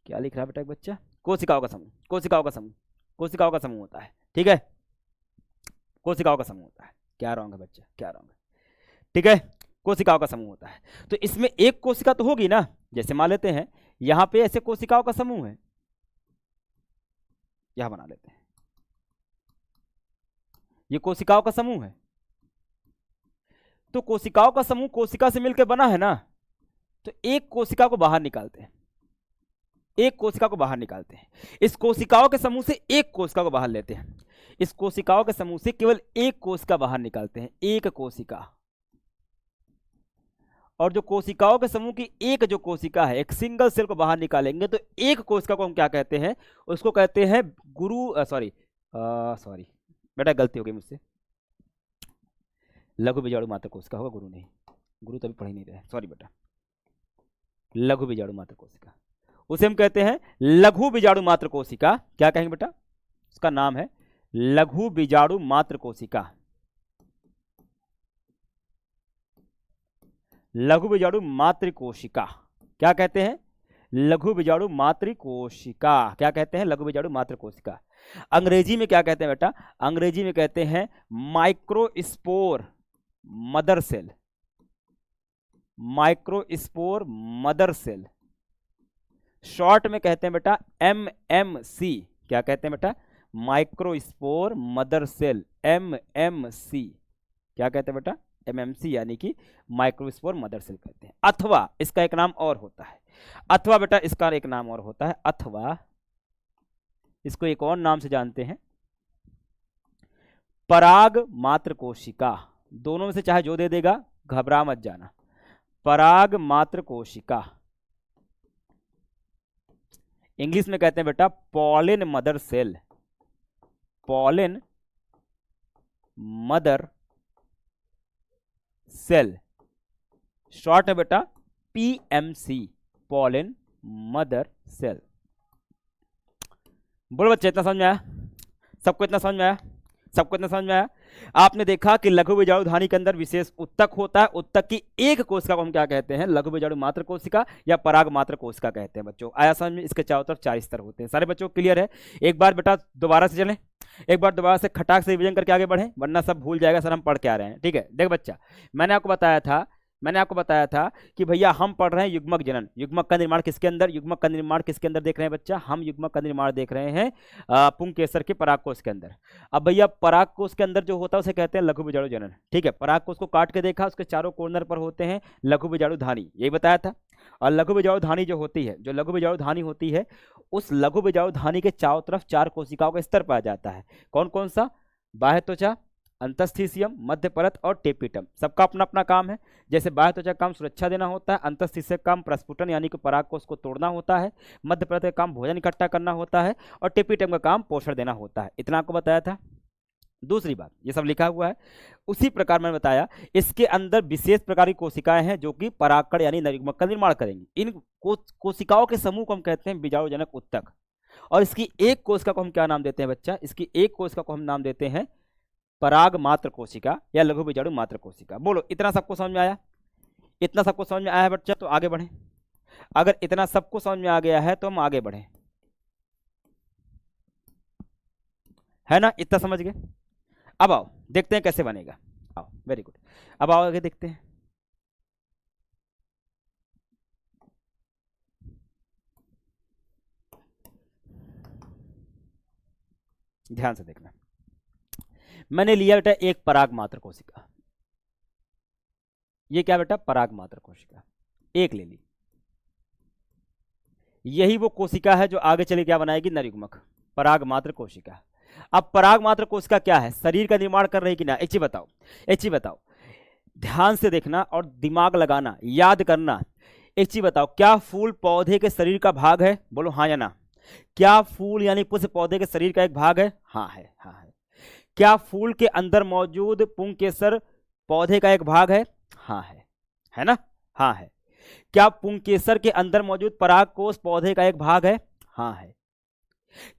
क्या लिख रहा है बेटा एक बच्चा, कोशिकाओं का समूह, कोशिकाओं का समूह, कोशिकाओं का समूह होता है, ठीक है, कोशिकाओं का समूह होता है। क्या रॉन्ग है बच्चा, क्या रॉन्ग है, ठीक है, कोशिकाओं का समूह होता है। तो इसमें एक कोशिका तो होगी ना, जैसे मान लेते हैं यहां पे ऐसे कोशिकाओं का समूह है, यहां बना लेते हैं, ये कोशिकाओं का समूह है। तो कोशिकाओं का समूह कोशिका से मिलकर बना है ना, तो एक कोशिका को बाहर निकालते हैं, एक कोशिका को बाहर निकालते हैं। इस कोशिकाओं के समूह से एक कोशिका को बाहर लेते हैं, इस कोशिकाओं के समूह से केवल एक कोशिका बाहर निकालते हैं, एक कोशिका। और जो कोशिकाओं के समूह की एक जो कोशिका है, एक सिंगल सेल को बाहर निकालेंगे, तो एक कोशिका को हम क्या कहते हैं, उसको कहते हैं गुरु, सॉरी बेटा गलती हो गई मुझसे, लघु बीजाणु मात्र कोशिका होगा, गुरु नहीं, गुरु तभी पढ़ ही नहीं रहे, सॉरी बेटा, लघु बीजाणु मात्र कोशिका, उसे हम कहते हैं लघु बीजाणु मात्र कोशिका। क्या कहेंगे बेटा, उसका नाम है लघु बीजाणु मात्र कोशिका। लघु बीजाणु मात्र कोशिका क्या कहते हैं, लघु बीजाणु मात्र कोशिका, क्या कहते हैं, लघु बीजाणु मात्र कोशिका। अंग्रेजी में क्या कहते हैं बेटा, अंग्रेजी में कहते हैं microspore mother cell, microspore mother cell. Short में कहते हैं बेटा MMC। क्या कहते हैं बेटा, माइक्रोस्पोर मदर सेल, MMC। क्या कहते हैं बेटा, MMC, यानी कि माइक्रोस्पोर मदर सेल कहते हैं। अथवा इसका एक नाम और होता है, अथवा बेटा इसका एक नाम और होता है, अथवा इसको एक और नाम से जानते हैं, पराग मात्र कोशिका। दोनों में से चाहे जो दे देगा, घबरा मत जाना, पराग मात्र कोशिका। इंग्लिश में कहते हैं बेटा pollen mother cell, pollen mother cell, short है बेटा पीएमसी, पॉलन मदर सेल। बोलो बच्चे, इतना समझ में आया? सबको इतना समझ में आया? सबको इतना समझ में आया? आपने देखा कि लघु बीजाणु धानी के अंदर विशेष उत्तक होता है। उत्तक की एक कोशिका को हम क्या कहते हैं? लघु बीजाणु मात्र कोशिका या पराग मात्र कोशिका कहते हैं। बच्चों आया समझ में? इसके चारों तरफ 4 स्तर होते हैं। सारे बच्चों क्लियर है? एक बार बेटा दोबारा से चलें, एक बार दोबारा से खटाक से रिवीजन करके आगे बढ़ें, वरना सब भूल जाएगा सर हम पढ़ के आ रहे हैं। ठीक है, देख बच्चा, मैंने आपको बताया था कि भैया हम पढ़ रहे हैं युग्मक जनन। युग्मक का निर्माण किसके अंदर? युग्मक का निर्माण किसके अंदर देख रहे हैं बच्चा? हम युग्मक का निर्माण देख रहे हैं पुंकेसर के परागकोश के अंदर। अब भैया परागकोश के अंदर जो होता है उसे कहते हैं लघु बीजाणु जनन। ठीक है, परागकोश को काट के देखा, उसके चारों कॉर्नर पर होते हैं लघु बीजाणु धानी, यही बताया था। और लघु बीजाणु धानी जो होती है, जो लघु बीजाणु धानी होती है, उस लघु बीजाणु धानी के चारों तरफ 4 कोशिकाओं का स्तर पाया जाता है। कौन कौन सा? बाह्य त्वचा, अंतस्थीसियम, मध्य परत और टेपिटम। सबका अपना अपना काम है। जैसे बाह्य त्वचा का काम सुरक्षा देना होता है, अंतस्थीसियम का काम प्रस्फुटन यानी कि परागकोश को तोड़ना होता है, मध्य परत का काम भोजन इकट्ठा करना होता है और टेपिटम का काम पोषण देना होता है। इतना आपको बताया था। दूसरी बात, ये सब लिखा हुआ है। उसी प्रकार मैंने बताया इसके अंदर विशेष प्रकार की कोशिकाएं हैं जो कि परागकण यानी नरयुग्मक का निर्माण करेंगी। इन कोशिकाओं के समूह को हम कहते हैं बीजाणुजनक उत्तक। और इसकी एक कोशिका को हम क्या नाम देते हैं बच्चा? इसकी एक कोशिका को हम नाम देते हैं पराग मात्र कोशिका या लघु बीजाणु मात्र कोशिका। बोलो, इतना सबको समझ में आया? इतना सबको समझ में आया है बच्चा? तो आगे बढ़ें। अगर इतना सबको समझ में आ गया है तो हम आगे बढ़ें, है ना? इतना समझ गए? अब आओ देखते हैं कैसे बनेगा। आओ, वेरी गुड। अब आओ आगे देखते हैं। ध्यान से देखना। मैंने लिया बेटा एक पराग मात्र कोशिका। ये क्या बेटा? पराग मात्र कोशिका एक ले ली। यही वो कोशिका है जो आगे चले क्या बनाएगी? नरयुग्मक, पराग मात्र कोशिका। अब पराग मात्र कोशिका क्या है? शरीर का निर्माण कर रही कि ना? एक चीज बताओ, एक चीज बताओ, ध्यान से देखना और दिमाग लगाना, याद करना। एक चीज बताओ, क्या फूल पौधे के शरीर का भाग है? बोलो हाँ या ना। क्या फूल यानी पुष्प पौधे के शरीर का एक भाग है? हाँ है, हाँ है। क्या फूल के अंदर मौजूद पुंकेसर पौधे का एक भाग है? हाँ है ना? हाँ है। क्या पुंकेसर के अंदर मौजूद परागकोश पौधे का एक भाग है? हाँ है।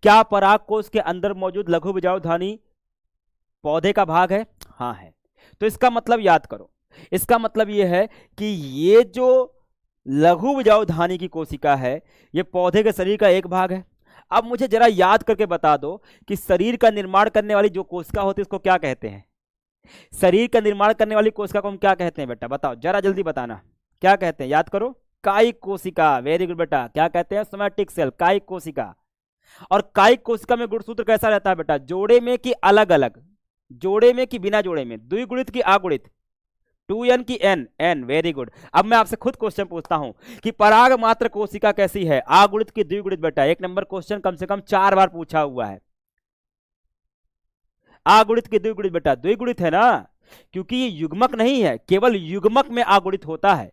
क्या परागकोश के अंदर मौजूद लघु बीजाणु धानी पौधे का भाग है? हाँ है। तो इसका मतलब याद करो, इसका मतलब यह है कि ये जो लघु बीजाणु धानी की कोशिका है ये पौधे के शरीर का एक भाग है। अब मुझे जरा याद करके बता दो कि शरीर का निर्माण करने वाली जो कोशिका होती है उसको क्या कहते हैं? शरीर का निर्माण करने वाली कोशिका को हम क्या कहते हैं बेटा? बताओ जरा जल्दी बताना, क्या कहते हैं? याद करो। कायिक कोशिका। वेरी गुड बेटा। क्या कहते हैं? सोमैटिक सेल, कायिक कोशिका। और कायिक कोशिका में गुणसूत्र कैसा रहता है बेटा? जोड़े में कि अलग अलग? जोड़े में कि बिना जोड़े में? द्विगुणित कि अगुणित? 2n की n? n। Very good. अब मैं आपसे खुद क्वेश्चन पूछता हूं कि पराग मात्र कोशिका कैसी है? अगुणित की द्विगुणित? बेटा 1 नंबर क्वेश्चन कम से कम 4 बार पूछा हुआ है। अगुणित की द्विगुणित? बेटा द्विगुणित है ना, क्योंकि ये युग्मक नहीं है, केवल युग्मक में अगुणित होता है।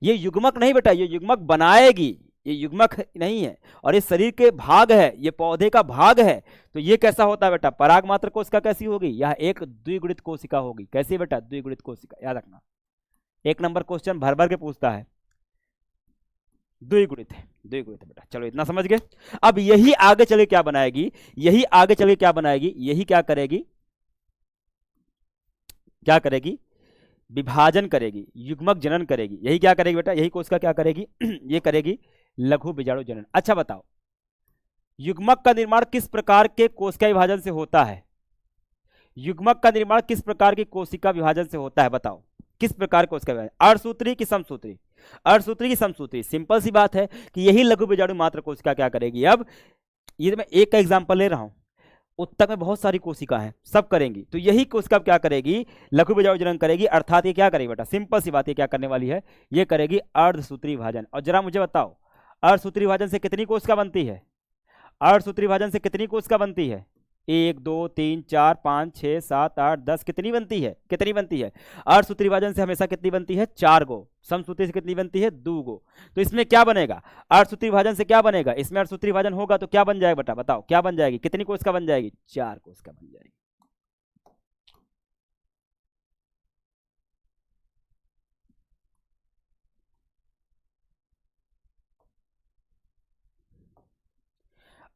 ये युग्मक नहीं बेटा, ये युग्मक बनाएगी, ये युग्मक नहीं है। और ये शरीर के भाग है, ये पौधे का भाग है। तो ये कैसा होता है बेटा? पराग मात्र कोशिका कैसी होगी? यह एक द्विगुणित कोशिका होगी। कैसी बेटा? द्विगुणित कोशिका। याद रखना, 1 नंबर क्वेश्चन भर भर के पूछता है। द्विगुणित है, द्विगुणित है बेटा। चलो इतना समझ गए। अब यही आगे चले क्या बनाएगी? यही आगे चले क्या बनाएगी? यही क्या करेगी? क्या करेगी? विभाजन करेगी, युग्मक जनन करेगी। यही क्या करेगी बेटा? यही कोशिका क्या करेगी? ये करेगी लघु बीजाणु जनन। अच्छा बताओ, युग्मक का निर्माण किस प्रकार के कोशिका विभाजन से होता है? युग्मक का निर्माण किस प्रकार की कोशिका विभाजन से होता है? बताओ किस प्रकार कोशिका विभाजन? अर्धसूत्री की समसूत्री? अर्धसूत्री की समसूत्री। सिंपल सी बात है कि यही लघु बीजाणु मात्र कोशिका क्या करेगी? अब ये मैं एक का एग्जांपल ले रहा हूं, उत्तक में बहुत सारी कोशिका है, सब करेंगी। तो यही कोशिका क्या करेगी? लघु बीजाणु जनन करेगी। अर्थात ये क्या करेगी बेटा? सिंपल सी बात, ये क्या करने वाली है? ये करेगी अर्धसूत्री विभाजन। और जरा मुझे बताओ, अर्धसूत्री विभाजन से कितनी कोशिका बनती है? अर्धसूत्री विभाजन से कितनी कोशिका बनती है? एक, दो, तीन, चार, पाँच, छः, सात, आठ, 10, कितनी बनती है? कितनी बनती है? अर्धसूत्री विभाजन से हमेशा कितनी बनती है? 4 गो। समसूत्री से कितनी बनती है? 2 गो। तो इसमें क्या बनेगा? अर्धसूत्री विभाजन से क्या बनेगा? इसमें अर्धसूत्री विभाजन होगा तो क्या बन जाएगा बेटा? बताओ क्या बन जाएगी? कितनी कोशिका बन जाएगी? 4 कोशिका बन जाएगी।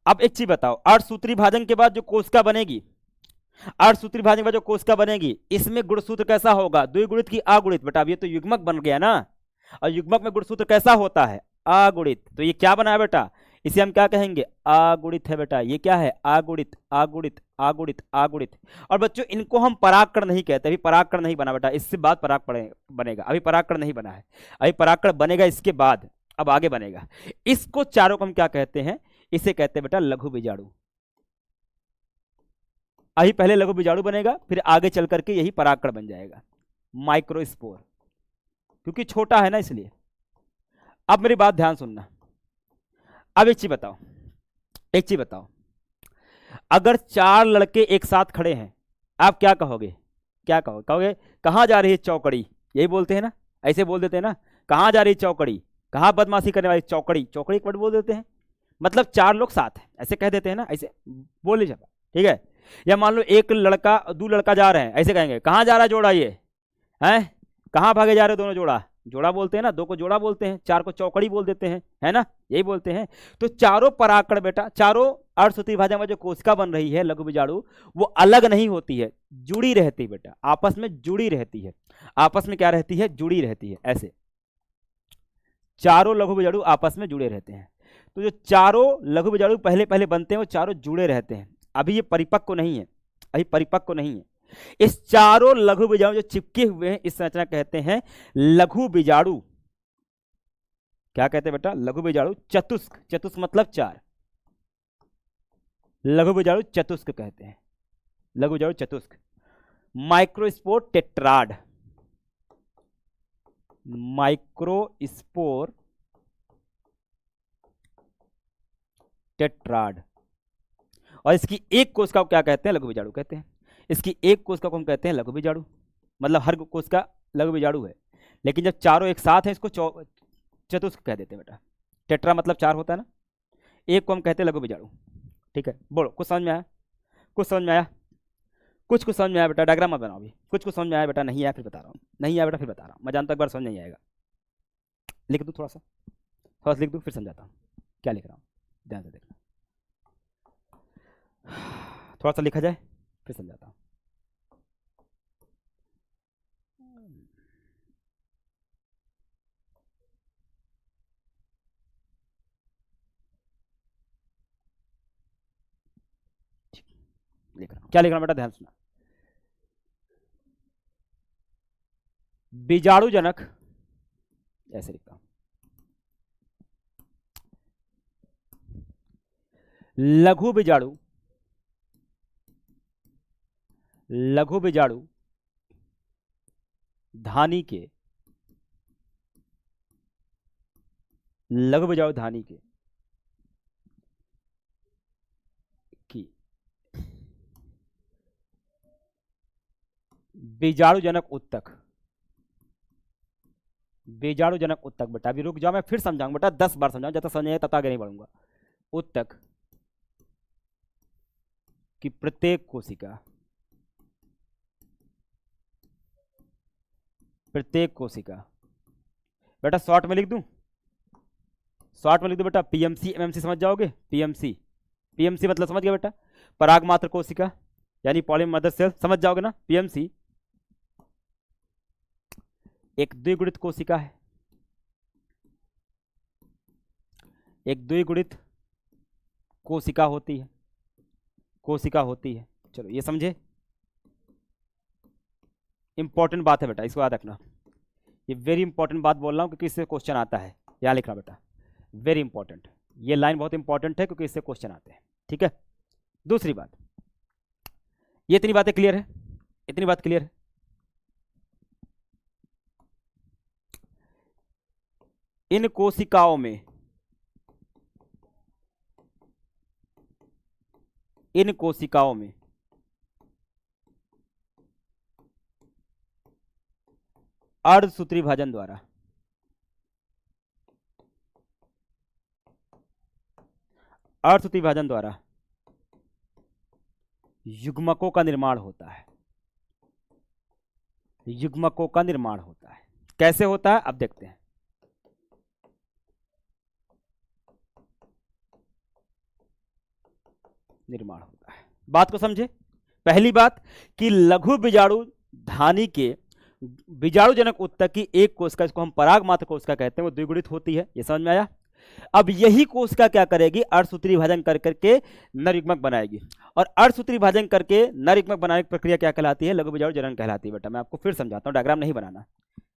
अब एक चीज बताओ, अर्धसूत्री विभाजन के बाद जो कोशिका बनेगी, अर्धसूत्री विभाजन के बाद जो कोशिका बनेगी, इसमें गुणसूत्र कैसा होगा? द्विगुणित की अगुणित? बेटा अब ये तो युग्मक बन गया ना, और युग्मक में गुणसूत्र कैसा होता है? अगुणित। तो ये क्या बना है बेटा? इसे हम क्या कहेंगे? अगुणित है बेटा। ये क्या है? अगुणित, अगुणित, अगुणित, अगुणित। और बच्चों इनको हम परागकण नहीं कहते, अभी परागकण नहीं बना बेटा, इससे बाद पराग बनेगा, अभी परागकण नहीं बना है, अभी परागकण बनेगा इसके बाद, अब आगे बनेगा। इसको चारों को हम क्या कहते हैं? इसे कहते हैं बेटा लघु बीजाणु। अभी पहले लघु बीजाणु बनेगा, फिर आगे चल करके यही परागकण बन जाएगा, माइक्रोस्पोर, क्योंकि छोटा है ना इसलिए। अब मेरी बात ध्यान सुनना। अब एक चीज बताओ, एक चीज बताओ, अगर 4 लड़के एक साथ खड़े हैं, आप क्या कहोगे? क्या कहोगे? कहोगे कहां जा रही है चौकड़ी? यही बोलते हैं ना, ऐसे बोल देते हैं ना, कहां जा रही है चौकड़ी, कहां बदमाशी करने वाली चौकड़ी, चौकड़ी एक वर्ड बोल देते हैं, मतलब 4 लोग साथ हैं, ऐसे कह देते हैं ना, ऐसे बोल लीजिए, ठीक है। या मान लो एक लड़का, 2 लड़का जा रहे हैं, ऐसे कहेंगे कहां जा रहा है जोड़ा, ये है कहां भागे जा रहे हो दोनों जोड़ा? जोड़ा बोलते हैं ना, 2 को जोड़ा बोलते हैं, 4 को चौकड़ी बोल देते हैं, है ना, यही बोलते हैं। तो चारों परागकण बेटा, चारों अर्धसूत्री विभाजन में जो कोशिका बन रही है लघु बीजाणु, वो अलग नहीं होती है, जुड़ी रहती है बेटा, आपस में जुड़ी रहती है। आपस में क्या रहती है? जुड़ी रहती है। ऐसे चारों लघु बीजाणु आपस में जुड़े रहते हैं। तो जो चारों लघु बीजाणु पहले पहले बनते हैं वो चारों जुड़े रहते हैं, अभी ये परिपक्व नहीं है, अभी परिपक्व नहीं है। इस चारों लघु बीजाणु जो चिपके हुए हैं, इस संरचना कहते हैं लघु बीजाणु। क्या कहते हैं बेटा? लघु बीजाणु चतुष्क। चतुष्क मतलब 4, लघु बीजाणु चतुष्क कहते हैं, लघु बीजाणु चतुष्क। Microspore tetrad, microspore tetrad. और इसकी एक कोशिका को क्या कहते हैं? लघु बीजाणु कहते हैं। इसकी एक कोशिका को हम कहते हैं लघु बीजाणु, मतलब हर कोशिका लघु बीजाणु है। लेकिन जब चारों एक साथ हैं इसको चतुष्क कह देते हैं बेटा। टेट्रा मतलब 4 होता है ना, एक को हम कहते हैं लघु बीजाणु। ठीक है, बोलो कुछ समझ में आया? कुछ समझ में आया? कुछ समझ में आया बेटा? डायग्राम मत बनाओ अभी। कुछ समझ में आया बेटा? नहीं आया फिर बता रहा हूँ, नहीं आया बेटा फिर बता रहा हूँ, मैं जानता एक बार समझ नहीं आएगा। लिख दूँ थोड़ा सा, थोड़ा सा लिख दूँ फिर समझाता हूँ क्या लिख रहा हूँ, ध्यान से देखना। थोड़ा सा लिखा जाए फिर समझाता हूँ। लिख रहा हूँ, क्या लिख रहा हूँ बेटा? ध्यान सुना। बीजाणु जनक, ऐसे लिखता हूँ, लघु बीजाणु, लघु बीजाणु धानी के, लघु बीजाणु धानी के की बीजाणु जनक उत्तक, बीजाणु जनक उत्तक। बेटा अभी रुक जाओ, मैं फिर समझाऊंगा बेटा, 10 बार समझाऊंगा, जब तक समझ तब तक आगे नहीं बढ़ूंगा। उत्तक की प्रत्येक कोशिका, प्रत्येक कोशिका, बेटा शॉर्ट में लिख दूं, शॉर्ट में लिख दूं बेटा, पीएमसी एमएमसी समझ जाओगे। पीएमसी, पीएमसी मतलब समझ गया बेटा, पराग मात्र कोशिका यानी पॉली मदर सेल, समझ जाओगे ना। पीएमसी एक द्विगुणित कोशिका है, एक द्विगुणित कोशिका होती है, कोशिका होती है। चलो ये समझे, इंपॉर्टेंट बात है बेटा, इसको याद रखना, ये वेरी इंपॉर्टेंट बात बोल रहा हूं क्योंकि इससे क्वेश्चन आता है, यहाँ लिखना बेटा, वेरी इंपॉर्टेंट। ये लाइन बहुत इंपॉर्टेंट है क्योंकि इससे क्वेश्चन आते हैं। ठीक है, दूसरी बात, ये इतनी बातें क्लियर है, इतनी बात क्लियर है। इन कोशिकाओं में इन कोशिकाओं में अर्धसूत्री विभाजन द्वारा युग्मकों का निर्माण होता है। युग्मकों का निर्माण होता है। कैसे होता है अब देखते हैं। निर्माण होता है, बात को समझे। पहली बात कि लघु बीजाणु धानी के बीजाणुजनक ऊतक की एक कोशिका, इसको हम पराग मात्र कोशिका कहते हैं, वो द्विगुणित होती है। ये समझ में आया। अब यही कोशिका क्या करेगी, अर्धसूत्री विभाजन कर करके नर युग्मक बनाएगी, और अर्धसूत्री विभाजन करके नर युग्मक बनाने की प्रक्रिया क्या कहलाती है, लघु बीजाणु जनन कहलाती है। बेटा मैं आपको फिर समझाता हूँ, डायग्राम नहीं बनाना,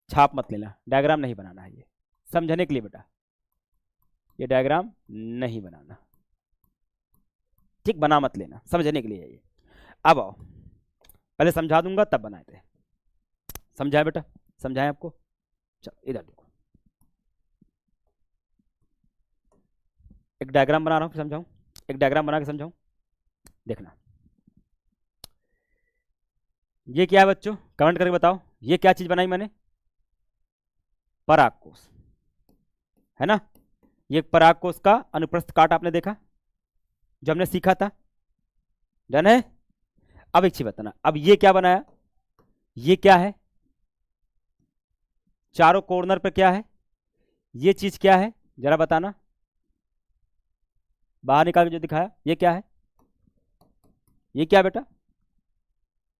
छाप मत लेना, डायग्राम नहीं बनाना है, ये समझने के लिए बेटा, ये डायग्राम नहीं बनाना, ठीक, बना मत लेना, समझने के लिए है ये। अब आओ, पहले समझा दूंगा तब बनाए थे। समझाए बेटा, समझाएं आपको। चलो इधर देखो, एक डायग्राम बना रहा हूं, समझाऊं, एक डायग्राम बना के समझाऊं, देखना। ये क्या है बच्चों, कमेंट करके बताओ, ये क्या चीज बनाई मैंने, पराग कोश है ना। ये पराग कोश का अनुप्रस्थ काट आपने देखा, जो हमने सीखा था, डन है। अब एक चीज बताना, अब ये क्या बनाया, ये क्या है, चारों कॉर्नर पे क्या है, ये चीज क्या है जरा बताना, बाहर निकाल के जो दिखाया, ये क्या है, ये क्या बेटा,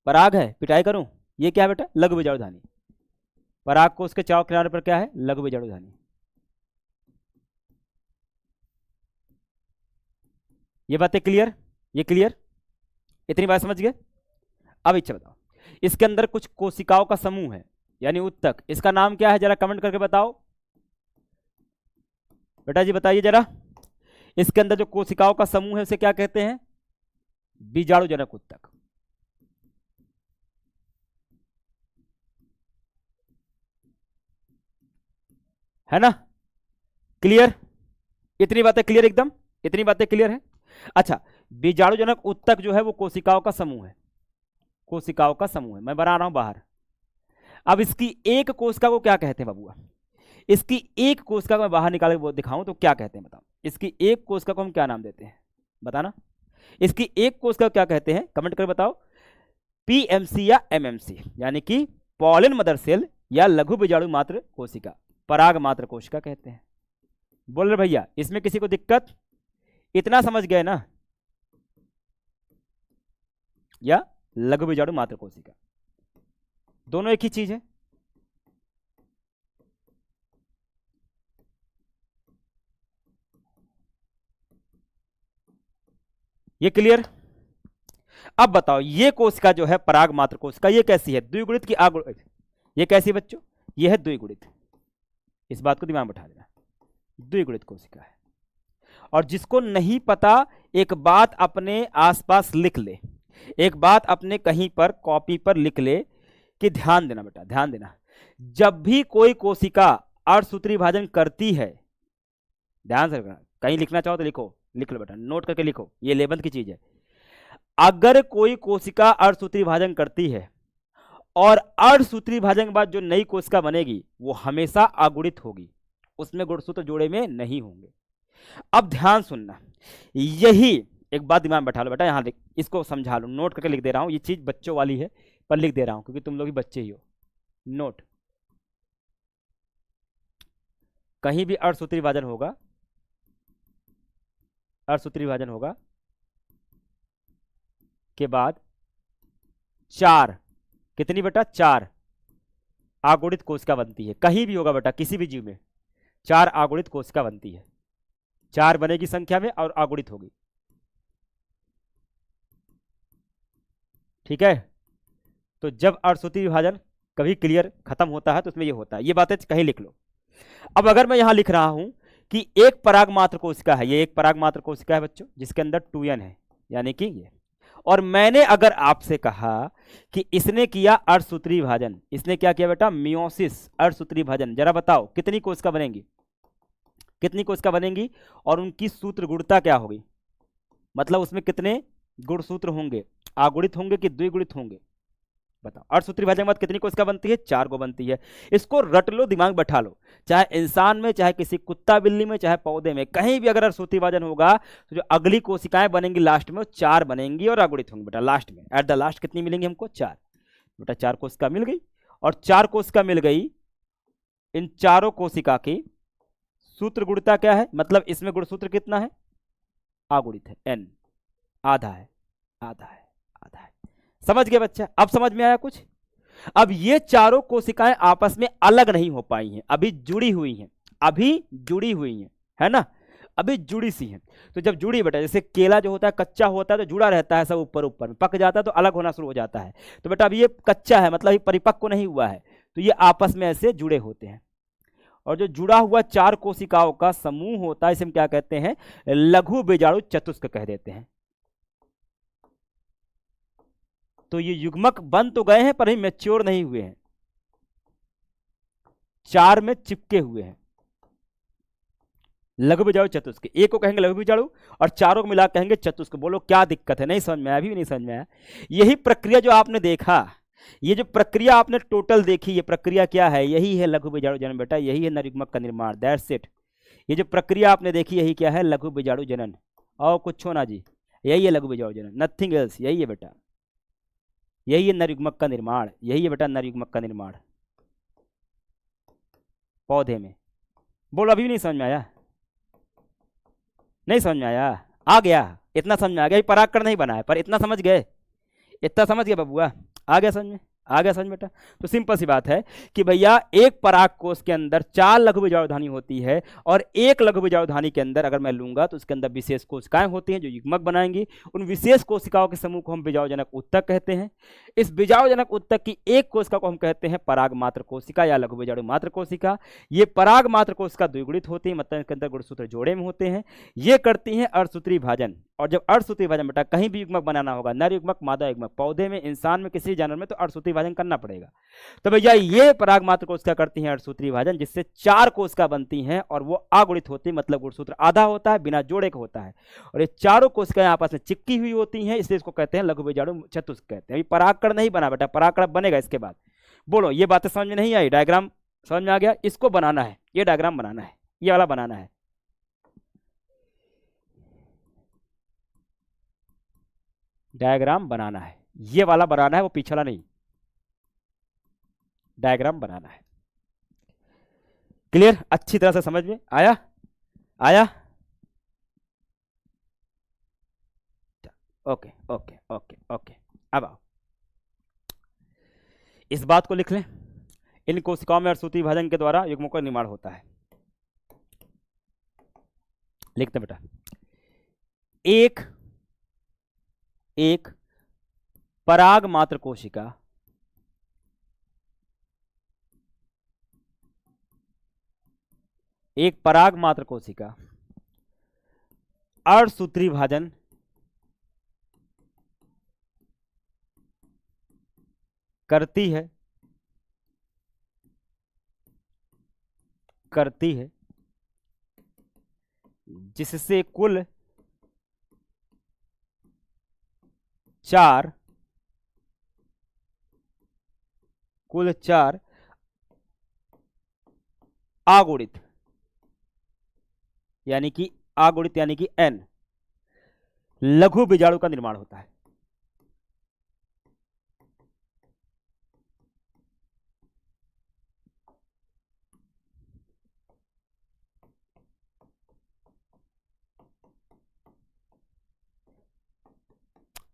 पराग है, पिटाई करूं, ये क्या है बेटा, लघु बीजाणुधानी। पराग को उसके चारों किनारे पर क्या है, लघु बीजाणुधानी। ये बातें क्लियर, ये क्लियर, इतनी बात समझ गए। अब इच्छा बताओ, इसके अंदर कुछ कोशिकाओं का समूह है, यानी ऊतक, इसका नाम क्या है जरा कमेंट करके बताओ बेटा जी, बताइए जरा। इसके अंदर जो कोशिकाओं का समूह है उसे क्या कहते हैं, बीजाणुजनक ऊतक। है ना, क्लियर, इतनी बातें क्लियर, एकदम इतनी बातें क्लियर है। अच्छा, बीजाणुजनक ऊतक जो है वो कोशिकाओं का समूह है, कोशिकाओं का समूह है, मैं बना रहा हूं बाहर। अब इसकी एक कोशिका को क्या कहते हैं बाबूआ, इसकी एक कोशिका को मैं बाहर निकाल के दिखाऊं तो क्या कहते हैं बताओ, इसकी एक कोशिका को हम क्या नाम देते हैं बताना, इसकी एक कोशिका को क्या कहते हैं कमेंट कर बताओ, पीएमसी या एमएमसी, यानी कि पॉलिन मदर सेल या लघु बीजाणु मात्र कोशिका, पराग मात्र कोशिका कहते हैं। बोल रहे भैया, इसमें किसी को दिक्कत, इतना समझ गए ना, या लघु बीजाणु मात्र कोशिका, दोनों एक ही चीज है। ये क्लियर। अब बताओ, ये कोशिका जो है पराग मात्र कोशिका, ये कैसी है, द्विगुणित की अगुणित, ये कैसी बच्चों, ये है द्विगुणित, इस बात को दिमाग में बैठा देना, द्विगुणित कोशिका है। और जिसको नहीं पता, एक बात अपने आसपास लिख ले, एक बात अपने कहीं पर कॉपी पर लिख ले कि ध्यान देना बेटा, ध्यान देना, जब भी कोई कोशिका अर्धसूत्री विभाजन करती है, ध्यान से रखना, कहीं लिखना चाहो तो लिखो, लिख लो बेटा, नोट करके लिखो, ये 11th की चीज है। अगर कोई कोशिका अर्धसूत्री विभाजन करती है और अर्धसूत्री विभाजन के बाद जो नई कोशिका बनेगी वो हमेशा अगुणित होगी, उसमें गुणसूत्र जोड़े में नहीं होंगे। अब ध्यान सुनना, यही एक बात दिमाग में बैठा लो बेटा, यहां इसको समझा लो, नोट करके लिख दे रहा हूं, ये चीज बच्चों वाली है पर लिख दे रहा हूं क्योंकि तुम लोग भी बच्चे ही हो। नोट, कहीं भी अर्धसूत्री विभाजन होगा, अर्धसूत्री विभाजन होगा के बाद 4, कितनी बेटा, 4 आगुणित कोशिका बनती है। कहीं भी होगा बेटा, किसी भी जीव में 4 आगुणित कोशिका बनती है, 4 बनेगी संख्या में और आगुणित होगी, ठीक है। तो जब अर्धसूत्री विभाजन कभी क्लियर खत्म होता है तो उसमें ये होता है, ये बातें कहीं लिख लो। अब अगर मैं यहां लिख रहा हूं कि एक पराग मात्र कोशिका है, ये एक पराग मात्र कोशिका है बच्चों जिसके अंदर 2n है, यानी कि ये, और मैंने अगर आपसे कहा कि इसने किया अर्धसूत्री विभाजन, इसने क्या किया बेटा, मियोसिस, अर्धसूत्री विभाजन, जरा बताओ कितनी कोशिका बनेंगी, कितनी कोशिका बनेंगी और उनकी सूत्र गुणता क्या होगी, मतलब उसमें कितने गुणसूत्र होंगे, आगुणित होंगे कि द्विगुणित होंगे? बताओ। अष्टसूत्री भाजक के बाद कितनी कोशिका बनती है? 4 को बनती है। इसको रट लो, दिमाग बैठा लो, चाहे इंसान में, चाहे किसी कुत्ता बिल्ली में, चाहे पौधे में, कहीं भी अगर अष्टसूत्री भाजन होगा तो जो अगली कोशिकाएं बनेंगी लास्ट में वो 4 बनेंगी और अगुणित होंगी बेटा लास्ट में। एट द लास्ट कितनी मिलेंगी हमको? 4। बेटा 4 कोशिका मिल गई, और 4 कोशिका मिल गई, इन चारों कोशिका की सूत्र गुणता क्या है? मतलब इसमें गुणसूत्र कितना है? अगुणित है, n, आधा है, आधा है, आधा है। समझ गए बच्चा? अब समझ में आया कुछ? अब ये चारों कोशिकाएं आपस में अलग नहीं हो पाई हैं, अभी जुड़ी हुई हैं, अभी जुड़ी हुई हैं, है ना, अभी जुड़ी सी हैं। तो जब जुड़ी बेटा, जैसे केला जो होता है कच्चा होता है तो जुड़ा रहता है सब ऊपर ऊपर में, पक जाता है तो अलग होना शुरू हो जाता है। तो बेटा अभी ये कच्चा है, मतलब परिपक्व नहीं हुआ है, तो ये आपस में ऐसे जुड़े होते हैं। और जो जुड़ा हुआ 4 कोशिकाओं का समूह होता है इसे हम क्या कहते हैं? लघु बीजाणु चतुष्क कह देते हैं। तो ये युग्मक बन तो गए हैं पर ही मैच्योर नहीं हुए हैं, 4 में चिपके हुए हैं। लघु बीजाणु चतुष्क, एक को कहेंगे लघु बीजाणु और चारों को मिला कहेंगे चतुष्क। बोलो क्या दिक्कत है? नहीं समझ में आया? अभी भी नहीं समझ में आया? यही प्रक्रिया जो आपने देखा, ये जो प्रक्रिया आपने टोटल देखी, ये प्रक्रिया क्या है? यही है लघु बीजाणु जनन बेटा, यही है नरयुग्मक का निर्माण। That's it. ये जो प्रक्रिया आपने देखी यही क्या है? लघु बीजाणु जनन। और कुछ होना जी, यही है लघु बीजाणु जनन, नथिंग एल्स। यही है बेटा, यही है नरयुग्मक का निर्माण, यही है बेटा नरयुग्मक का निर्माण पौधे में। बोलो अभी भी नहीं समझ में आया? नहीं समझ में आया? आ गया? इतना समझ में आ गया? परागकण नहीं बना है पर इतना समझ गए, इतना समझ गए बबुआ? आ गया समझ में? आ गया समझ बेटा? तो सिंपल सी बात है कि भैया एक पराग कोष के अंदर 4 लघु बीजाणुधानी होती है, और एक लघु बीजाणुधानी के अंदर अगर मैं लूंगा तो उसके अंदर विशेष कोशिकाएं होती हैं जो युग्मक बनाएंगी। उन विशेष कोशिकाओं के समूह को हम बीजाणुजनक उत्तक कहते हैं। इस बीजाणुजनक उत्तक की एक कोशिका को हम कहते हैं पराग मात्र कोशिका या लघु बीजाणु मात्र कोशिका। ये पराग मात्र कोशिका द्विगुणित होती है, मतलब इसके अंदर गुणसूत्र जोड़े में होते हैं। ये करती हैं अर्धसूत्री भाजन। और जब अर्धसूत्री भाजन बेटा कहीं भी युग्मक बनाना होगा, नर युग्मक, मादा युग्मक, पौधे में, इंसान में, किसी जानवर में, तो अर्धसूत्री भाजन करना पड़ेगा। तो भैया ये पराग मात्र कोशिका करती हैं अर्धसूत्री भाजन, जिससे 4 कोशिका बनती हैं और वो अगुणित होती है, मतलब गुणसूत्र आधा होता है, बिना जोड़े का होता है। और ये चारों कोशिकाएं आपस में चिपकी हुई होती हैं, इसलिए इसको कहते हैं लघु बीजाणु चतुष्क कहते हैं। परागकण नहीं बना बेटा, परागकण बनेगा इसके बाद। बोलो ये बातें समझ में नहीं आई? डायग्राम समझ में आ गया? इसको बनाना है, ये डायग्राम बनाना है, ये वाला बनाना है। डायग्राम बनाना है, ये वाला बनाना है, वो पिछला नहीं। डायग्राम बनाना है। क्लियर? अच्छी तरह से समझ में आया? आया? Okay okay okay okay. अब आओ, इस बात को लिख लें, इन कोशिकाओं में अर्धसूत्री विभाजन के द्वारा युग्मों का निर्माण होता है। लिखते बेटा, एक एक पराग मात्र कोशिका एक पराग मात्र कोशिका अर्धसूत्री विभाजन करती है जिससे कुल 4 अगुणित यानी कि n लघु बीजाणु का निर्माण होता है।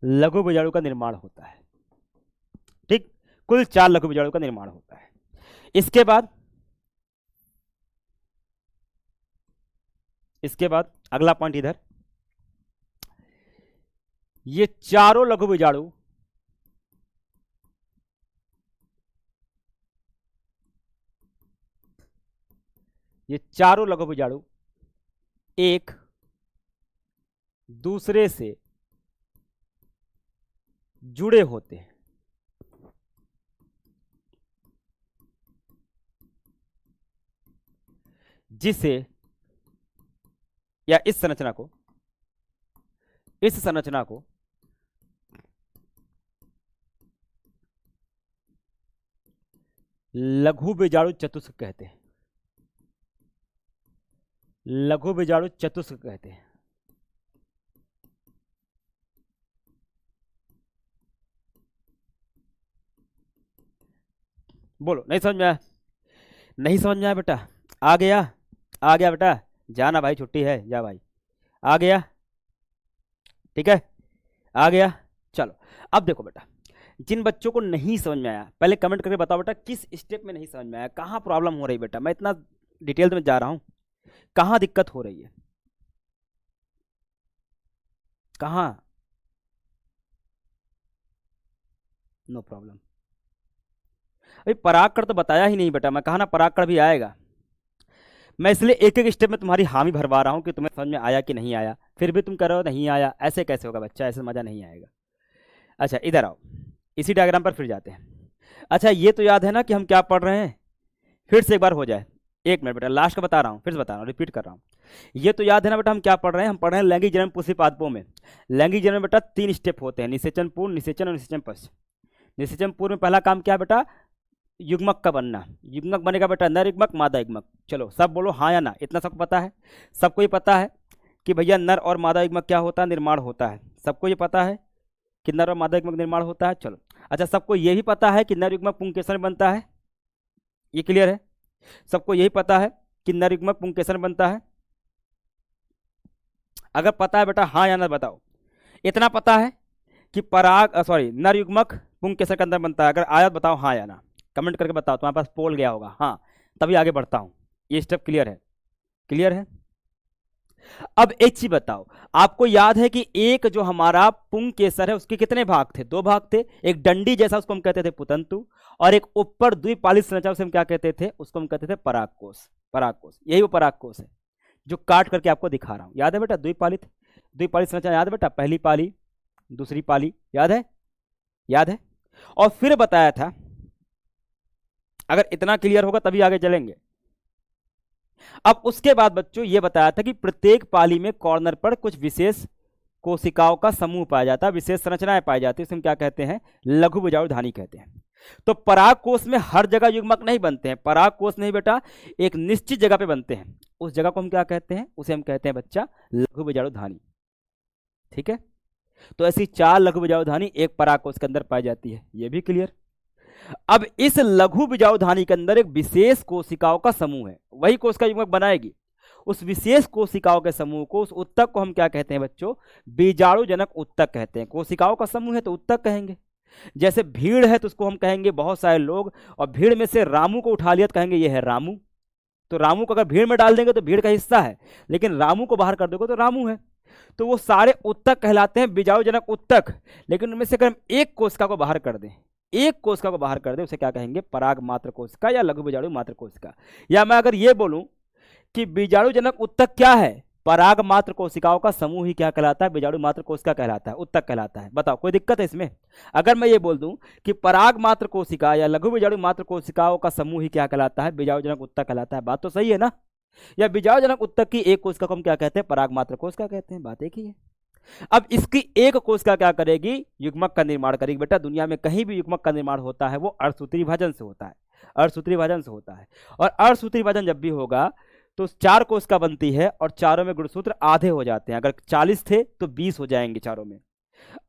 लघु बीजाणु का निर्माण होता है, ठीक, कुल 4 लघु बीजाणु का निर्माण होता है। इसके बाद अगला पॉइंट इधर, ये चारों लघु बीजाणु एक दूसरे से जुड़े होते हैं, जिसे या इस संरचना को लघु बीजाणु चतुष्क कहते हैं, लघु बीजाणु चतुष्क कहते हैं। बोलो, नहीं समझ में आया? नहीं समझ में आया बेटा? आ गया? आ गया बेटा? जाना भाई, छुट्टी है, जा भाई। आ गया? ठीक है, आ गया। चलो अब देखो बेटा, जिन बच्चों को नहीं समझ में आया पहले कमेंट करके बताओ बेटा, किस स्टेप में नहीं समझ में आया, कहाँ प्रॉब्लम हो रही बेटा। मैं इतना डिटेल में जा रहा हूँ, कहाँ दिक्कत हो रही है, कहाँ? No problem. अभी परागकण तो बताया ही नहीं बेटा, मैं कहा ना परागकण भी आएगा। मैं इसलिए एक एक स्टेप में तुम्हारी हामी भरवा रहा हूँ कि तुम्हें समझ में आया कि नहीं आया, फिर भी तुम कह रहे हो नहीं आया। ऐसे कैसे होगा बच्चा, ऐसे मज़ा नहीं आएगा। अच्छा इधर आओ, इसी डायग्राम पर फिर जाते हैं। अच्छा ये तो याद है ना कि हम क्या पढ़ रहे हैं, फिर से एक बार हो जाए। एक मिनट बेटा, लास्ट का बता रहा हूँ, फिर से बता रहा हूँ, रिपीट कर रहा हूँ। ये तो याद है ना बेटा हम क्या पढ़ रहे हैं, हम पढ़ रहे हैं लैंगिक जनन पुष्टि पादपों में। लैंगिक जनन में बेटा 3 स्टेप होते हैं, निषेचन पूर्व, निषेचन और निषेचन पश्च। निषेचन पूर्व में पहला काम क्या है बेटा, युग्मक का बनना। युग्मक बनेगा बेटा नर युग्मक मादा युग्मक। चलो सब बोलो हाँ या ना, इतना सबको पता है? सबको ये पता है कि भैया नर और मादा युग्मक क्या होता है, निर्माण होता है। सबको ये पता है कि नर और मादा युग्मक निर्माण होता है। चलो अच्छा, सबको ये भी पता है कि नर युग्मक पुंकेसर बनता है, ये क्लियर है? सबको यही पता है कि नर युग्मक पुंकेसर बनता है? अगर पता है बेटा हाँ या ना बताओ। इतना पता है कि नर युग्मक पुंकेसर के अंदर बनता है? अगर आया बताओ हाँ या ना, कमेंट करके बताओ। तुम्हारे पास पोल गया होगा, हाँ तभी आगे बढ़ता हूं। ये स्टेप क्लियर है? क्लियर है? अब एक चीज बताओ, आपको याद है कि एक जो हमारा पुंकेसर है उसके कितने भाग थे? 2 भाग थे। एक डंडी जैसा उसको हम कहते थे पुतंतु, और एक ऊपर द्विपालित संरचना उसे हम क्या कहते थे, उसको हम कहते थे परागकोश। परागकोश, यही वो परागकोश है जो काट करके आपको दिखा रहा हूं। याद है बेटा? द्विपालित, द्विपालित संरचना याद है बेटा? पहली पाली, दूसरी पाली, याद है? याद है? और फिर बताया था, अगर इतना क्लियर होगा तभी आगे चलेंगे। अब उसके बाद बच्चों ये बताया था कि प्रत्येक पाली में कॉर्नर पर कुछ विशेष कोशिकाओं का समूह पाया जाता है, विशेष संरचनाएं पाई जाती है, उसमें क्या कहते हैं, लघु बीजाणु धानी कहते हैं। तो परागकोश में हर जगह युग्मक नहीं बनते हैं, परागकोश नहीं बेटा, एक निश्चित जगह पे बनते हैं। उस जगह को हम क्या कहते हैं, उसे हम कहते हैं बच्चा लघु बीजाणु धानी। ठीक है, तो ऐसी 4 लघु बीजाणु धानी एक परागकोश के अंदर पाई जाती है, यह भी क्लियर। अब इस लघु बीजाणु धानी के अंदर एक विशेष कोशिकाओं का समूह है, वही कोशिका युग्मक बनाएगी। उस विशेष कोशिकाओं के समूह को, उस उत्तक को हम क्या कहते हैं बच्चों, बीजाणु जनक उत्तक कहते हैं। कोशिकाओं का समूह है तो उत्तक कहेंगे। जैसे भीड़ है तो उसको हम कहेंगे बहुत सारे लोग, और भीड़ में से रामू को उठा लिया तो कहेंगे ये है रामू। तो रामू को अगर भीड़ में डाल देंगे तो भीड़ का हिस्सा है, लेकिन रामू को बाहर कर दोगे तो रामू है। तो वो सारे उत्तक कहलाते हैं बीजाणु जनक उत्तक। लेकिन उनमें से अगर हम एक कोशिका को बाहर कर दें, एक कोशिका को बाहर कर दे, उसे क्या कहेंगे, पराग मात्र कोशिका या लघु बीजाणु मात्र कोशिका। या मैं अगर ये बोलूं कि बीजाणु जनक उत्तक क्या है, पराग मात्र कोशिकाओं का समूह ही क्या कहलाता है, बीजाणु मात्र कोशिका कहलाता है, उत्तक कहलाता है। बताओ कोई दिक्कत है इसमें? अगर मैं ये बोल दूं कि पराग मात्र कोशिका या लघु बीजाणु मात्र कोशिकाओं का समूह ही क्या कहलाता है, बीजाणु जनक उत्तक कहलाता है, बात तो सही है ना? या बीजाणु जनक उत्तक की एक कोशिका को हम क्या कहते हैं, पराग मात्र कोशिका कहते हैं, बात एक ही है। अब इसकी एक कोशिका क्या करेगी, युग्मक का निर्माण करेगी। बेटा दुनिया में कहीं भी युग्मक का निर्माण होता है वो अर्धसूत्री विभाजन से होता है, अर्धसूत्री विभाजन से होता है। और अर्धसूत्री विभाजन जब भी होगा तो 4 कोशिका बनती है, और चारों में गुणसूत्र आधे हो जाते हैं। अगर 40 थे तो 20 हो जाएंगे चारों में,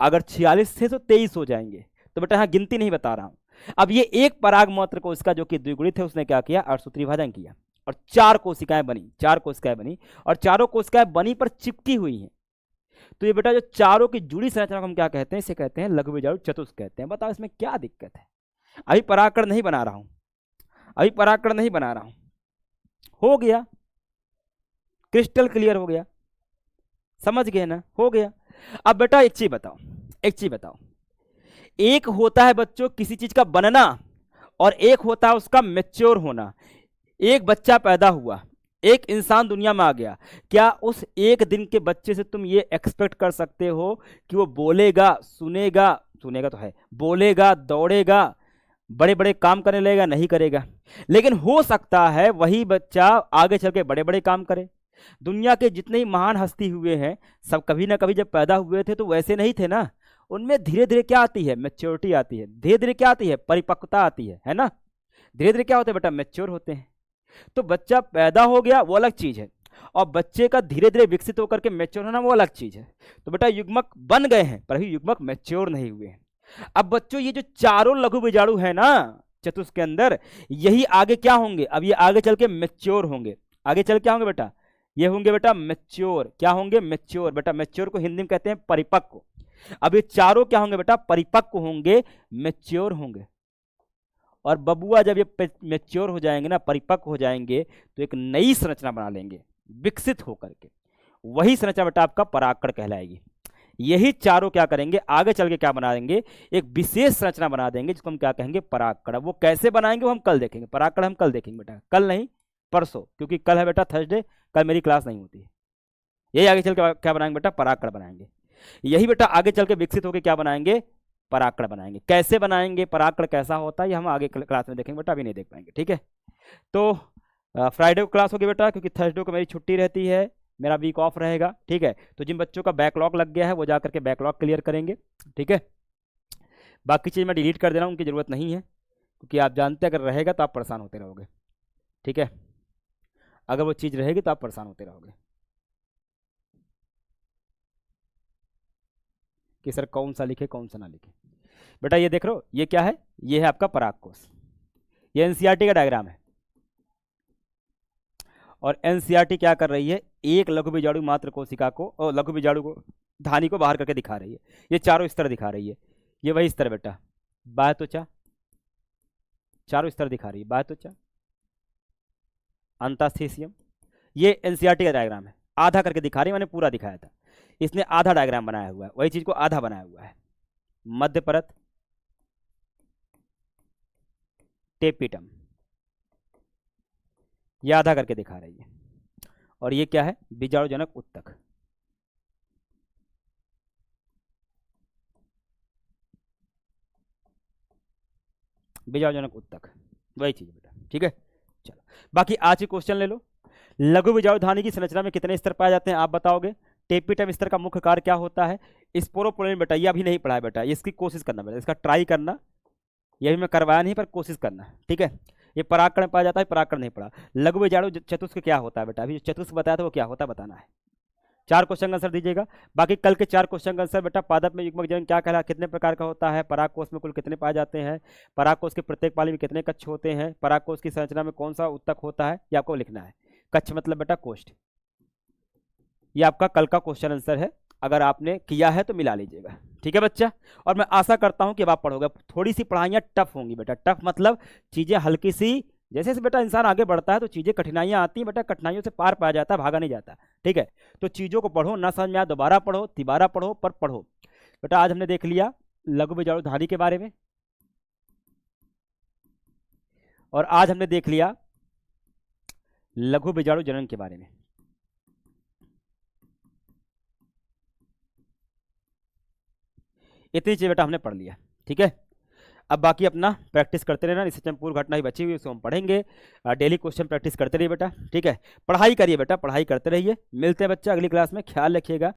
अगर 46 थे तो 23 हो जाएंगे। तो बेटा यहाँ गिनती नहीं बता रहा हूं। अब ये एक पराग मात्र कोशिका जो कि द्विगुणित है, उसने क्या किया, अर्धसूत्री विभाजन किया और 4 कोशिकाएं बनी, 4 कोशिकाएं बनी, और चारों कोशिकाएं बनी पर चिपकी हुई हैं। तो ये बेटा जो चारों की जुड़ी संरचना को हम क्या कहते हैं, इसे कहते हैं लघु बीजाणु चतुष्क कहते हैं। बताओ इसमें क्या दिक्कत है? अभी परागकण नहीं बना रहा हूं, अभी परागकण नहीं बना रहा हूं। हो गया, क्रिस्टल क्लियर हो गया, समझ गए ना? हो गया। अब बेटा एक चीज बताओ, एक चीज बताओ, एक होता है बच्चों किसी चीज का बनना, और एक होता है उसका मैच्योर होना। एक बच्चा पैदा हुआ, एक इंसान दुनिया में आ गया, क्या उस एक दिन के बच्चे से तुम ये एक्सपेक्ट कर सकते हो कि वो बोलेगा, सुनेगा, सुनेगा तो है, बोलेगा, दौड़ेगा, बड़े बड़े काम करने लगेगा? नहीं करेगा। लेकिन हो सकता है वही बच्चा आगे चल के बड़े बड़े काम करे। दुनिया के जितने ही महान हस्ती हुए हैं, सब कभी ना कभी जब पैदा हुए थे तो वैसे नहीं थे ना। उनमें धीरे धीरे क्या आती है, मैच्योरिटी आती है, धीरे धीरे क्या आती है, परिपक्वता आती है ना? धीरे धीरे क्या होते हैं बेटा, मैच्योर होते हैं। तो बच्चा पैदा हो गया वो अलग चीज है, और बच्चे का धीरे धीरे विकसित होकर के मैच्योर होना वो अलग चीज है। तो बेटा युग्मक बन गए हैं पर अभी युग्मक मैच्योर नहीं हुए हैं। अब बच्चों ये जो चारों लघु बीजाणु है ना चतुष्क के अंदर, यही आगे क्या होंगे, अब ये आगे चल के मैच्योर होंगे। आगे चल क्या होंगे बेटा, ये होंगे बेटा मैच्योर। क्या होंगे, मैच्योर। बेटा मैच्योर को हिंदी में कहते हैं परिपक्व। अब ये चारों क्या होंगे बेटा, परिपक्व होंगे, मैच्योर होंगे। और बबुआ जब ये मैच्योर हो जाएंगे ना, परिपक्व हो जाएंगे, तो एक नई संरचना बना लेंगे विकसित होकर के। वही संरचना बेटा आपका परागकण कहलाएगी। यही चारों क्या करेंगे, आगे चल के क्या बना देंगे, एक विशेष संरचना बना देंगे जिसको हम क्या कहेंगे, परागकण। वो कैसे बनाएंगे वो हम कल देखेंगे। परागकण हम कल देखेंगे बेटा, कल नहीं परसों, क्योंकि कल है बेटा थर्सडे, कल मेरी क्लास नहीं होती है। यही आगे चल के क्या बनाएंगे बेटा, परागकण बनाएंगे। यही बेटा आगे चल के विकसित होकर क्या बनाएंगे, परागकण बनाएंगे। कैसे बनाएंगे, परागकण कैसा होता है, ये हम आगे क्लास में देखेंगे बेटा, अभी नहीं देख पाएंगे। ठीक है, तो फ्राइडे को क्लास होगी बेटा, क्योंकि थर्सडे को मेरी छुट्टी रहती है, मेरा वीक ऑफ रहेगा। ठीक है, तो जिन बच्चों का बैकलॉग लग गया है वो जाकर के बैकलॉग क्लियर करेंगे। ठीक है, बाकी चीज़ मैं डिलीट कर दे रहा हूँ, उनकी ज़रूरत नहीं है, क्योंकि आप जानते हैं अगर रहेगा तो आप परेशान होते रहोगे। ठीक है, अगर वो चीज़ रहेगी तो आप परेशान होते रहोगे कि सर कौन सा लिखे कौन सा ना लिखे। बेटा ये देख रहे हो, ये क्या है, ये है आपका परागकोश। ये एनसीईआरटी का डायग्राम है, और एनसीईआरटी क्या कर रही है, एक लघु बीजाणु मात्र कोशिका को और लघु बीजाणु को धानी को बाहर करके दिखा रही है। ये चारों स्तर दिखा रही है, ये वही स्तर बेटा, बाह्य त्वचा, चारों स्तर दिखा रही है, बाह्य त्वचा, अंतःस्थीशियम। ये एनसीईआरटी का डायग्राम है, आधा करके दिखा रही है, मैंने पूरा दिखाया था, इसने आधा डायग्राम बनाया हुआ है, वही चीज को आधा बनाया हुआ है। मध्य परत, टेपिटम, ये आधा करके दिखा रही है। और ये क्या है, बीजाणुजनक उत्तक। बीजाणुजनक उत्तक वही चीज बेटा। ठीक है, चलो बाकी आज की क्वेश्चन ले लो। लघु बीजाणुधानी की संरचना में कितने स्तर पाए जाते हैं आप बताओगे। टेपिटम स्तर का मुख्य कार्य क्या होता है। स्पोरोपोलिन बेटा ये अभी नहीं पढ़ा है बेटा, इसकी कोशिश करना बेटा, इसका ट्राई करना, ये भी मैं करवाया नहीं पर कोशिश करना। ठीक है, ये परागकण पाया जाता है, परागकण नहीं पढ़ा। लघु बीजाणु चतुष्क क्या होता है बेटा, अभी जो चतुष्क बताया था वो क्या होता है बताना है। 4 क्वेश्चन का आंसर दीजिएगा। बाकी कल के 4 क्वेश्चन का आंसर बेटा, पादप में युग्मक जनन क्या कहला, कितने प्रकार का होता है, परागकोश में कुल कितने पाए जाते हैं, परागकोश के प्रत्येक पाली में कितने कक्ष होते हैं, परागकोश की संरचना में कौन सा उत्तक होता है, ये आपको लिखना है। कक्ष मतलब बेटा कोष्ठ। ये आपका कल का क्वेश्चन आंसर है, अगर आपने किया है तो मिला लीजिएगा। ठीक है बच्चा, और मैं आशा करता हूं कि अब आप पढ़ोगे। थोड़ी सी पढ़ाइयाँ टफ होंगी बेटा, टफ मतलब चीजें हल्की सी, जैसे जैसे बेटा इंसान आगे बढ़ता है तो चीजें कठिनाइयां आती हैं बेटा, कठिनाइयों से पार पाया जाता है, भागा नहीं जाता। ठीक है, तो चीजों को पढ़ो, ना समझ में आया दोबारा पढ़ो, तिबारा पढ़ो, पर पढ़ो बेटा। आज हमने देख लिया लघु बीजाणुधानी के बारे में, और आज हमने देख लिया लघु बीजाणु जनन के बारे में। इतनी चीज बेटा हमने पढ़ लिया। ठीक है, अब बाकी अपना प्रैक्टिस करते रहना। इससे पूर्व घटना ही बची हुई उसको हम पढ़ेंगे। डेली क्वेश्चन प्रैक्टिस करते रहिए बेटा। ठीक है, पढ़ाई करिए बेटा, पढ़ाई करते रहिए। मिलते हैं बच्चा अगली क्लास में, ख्याल रखिएगा।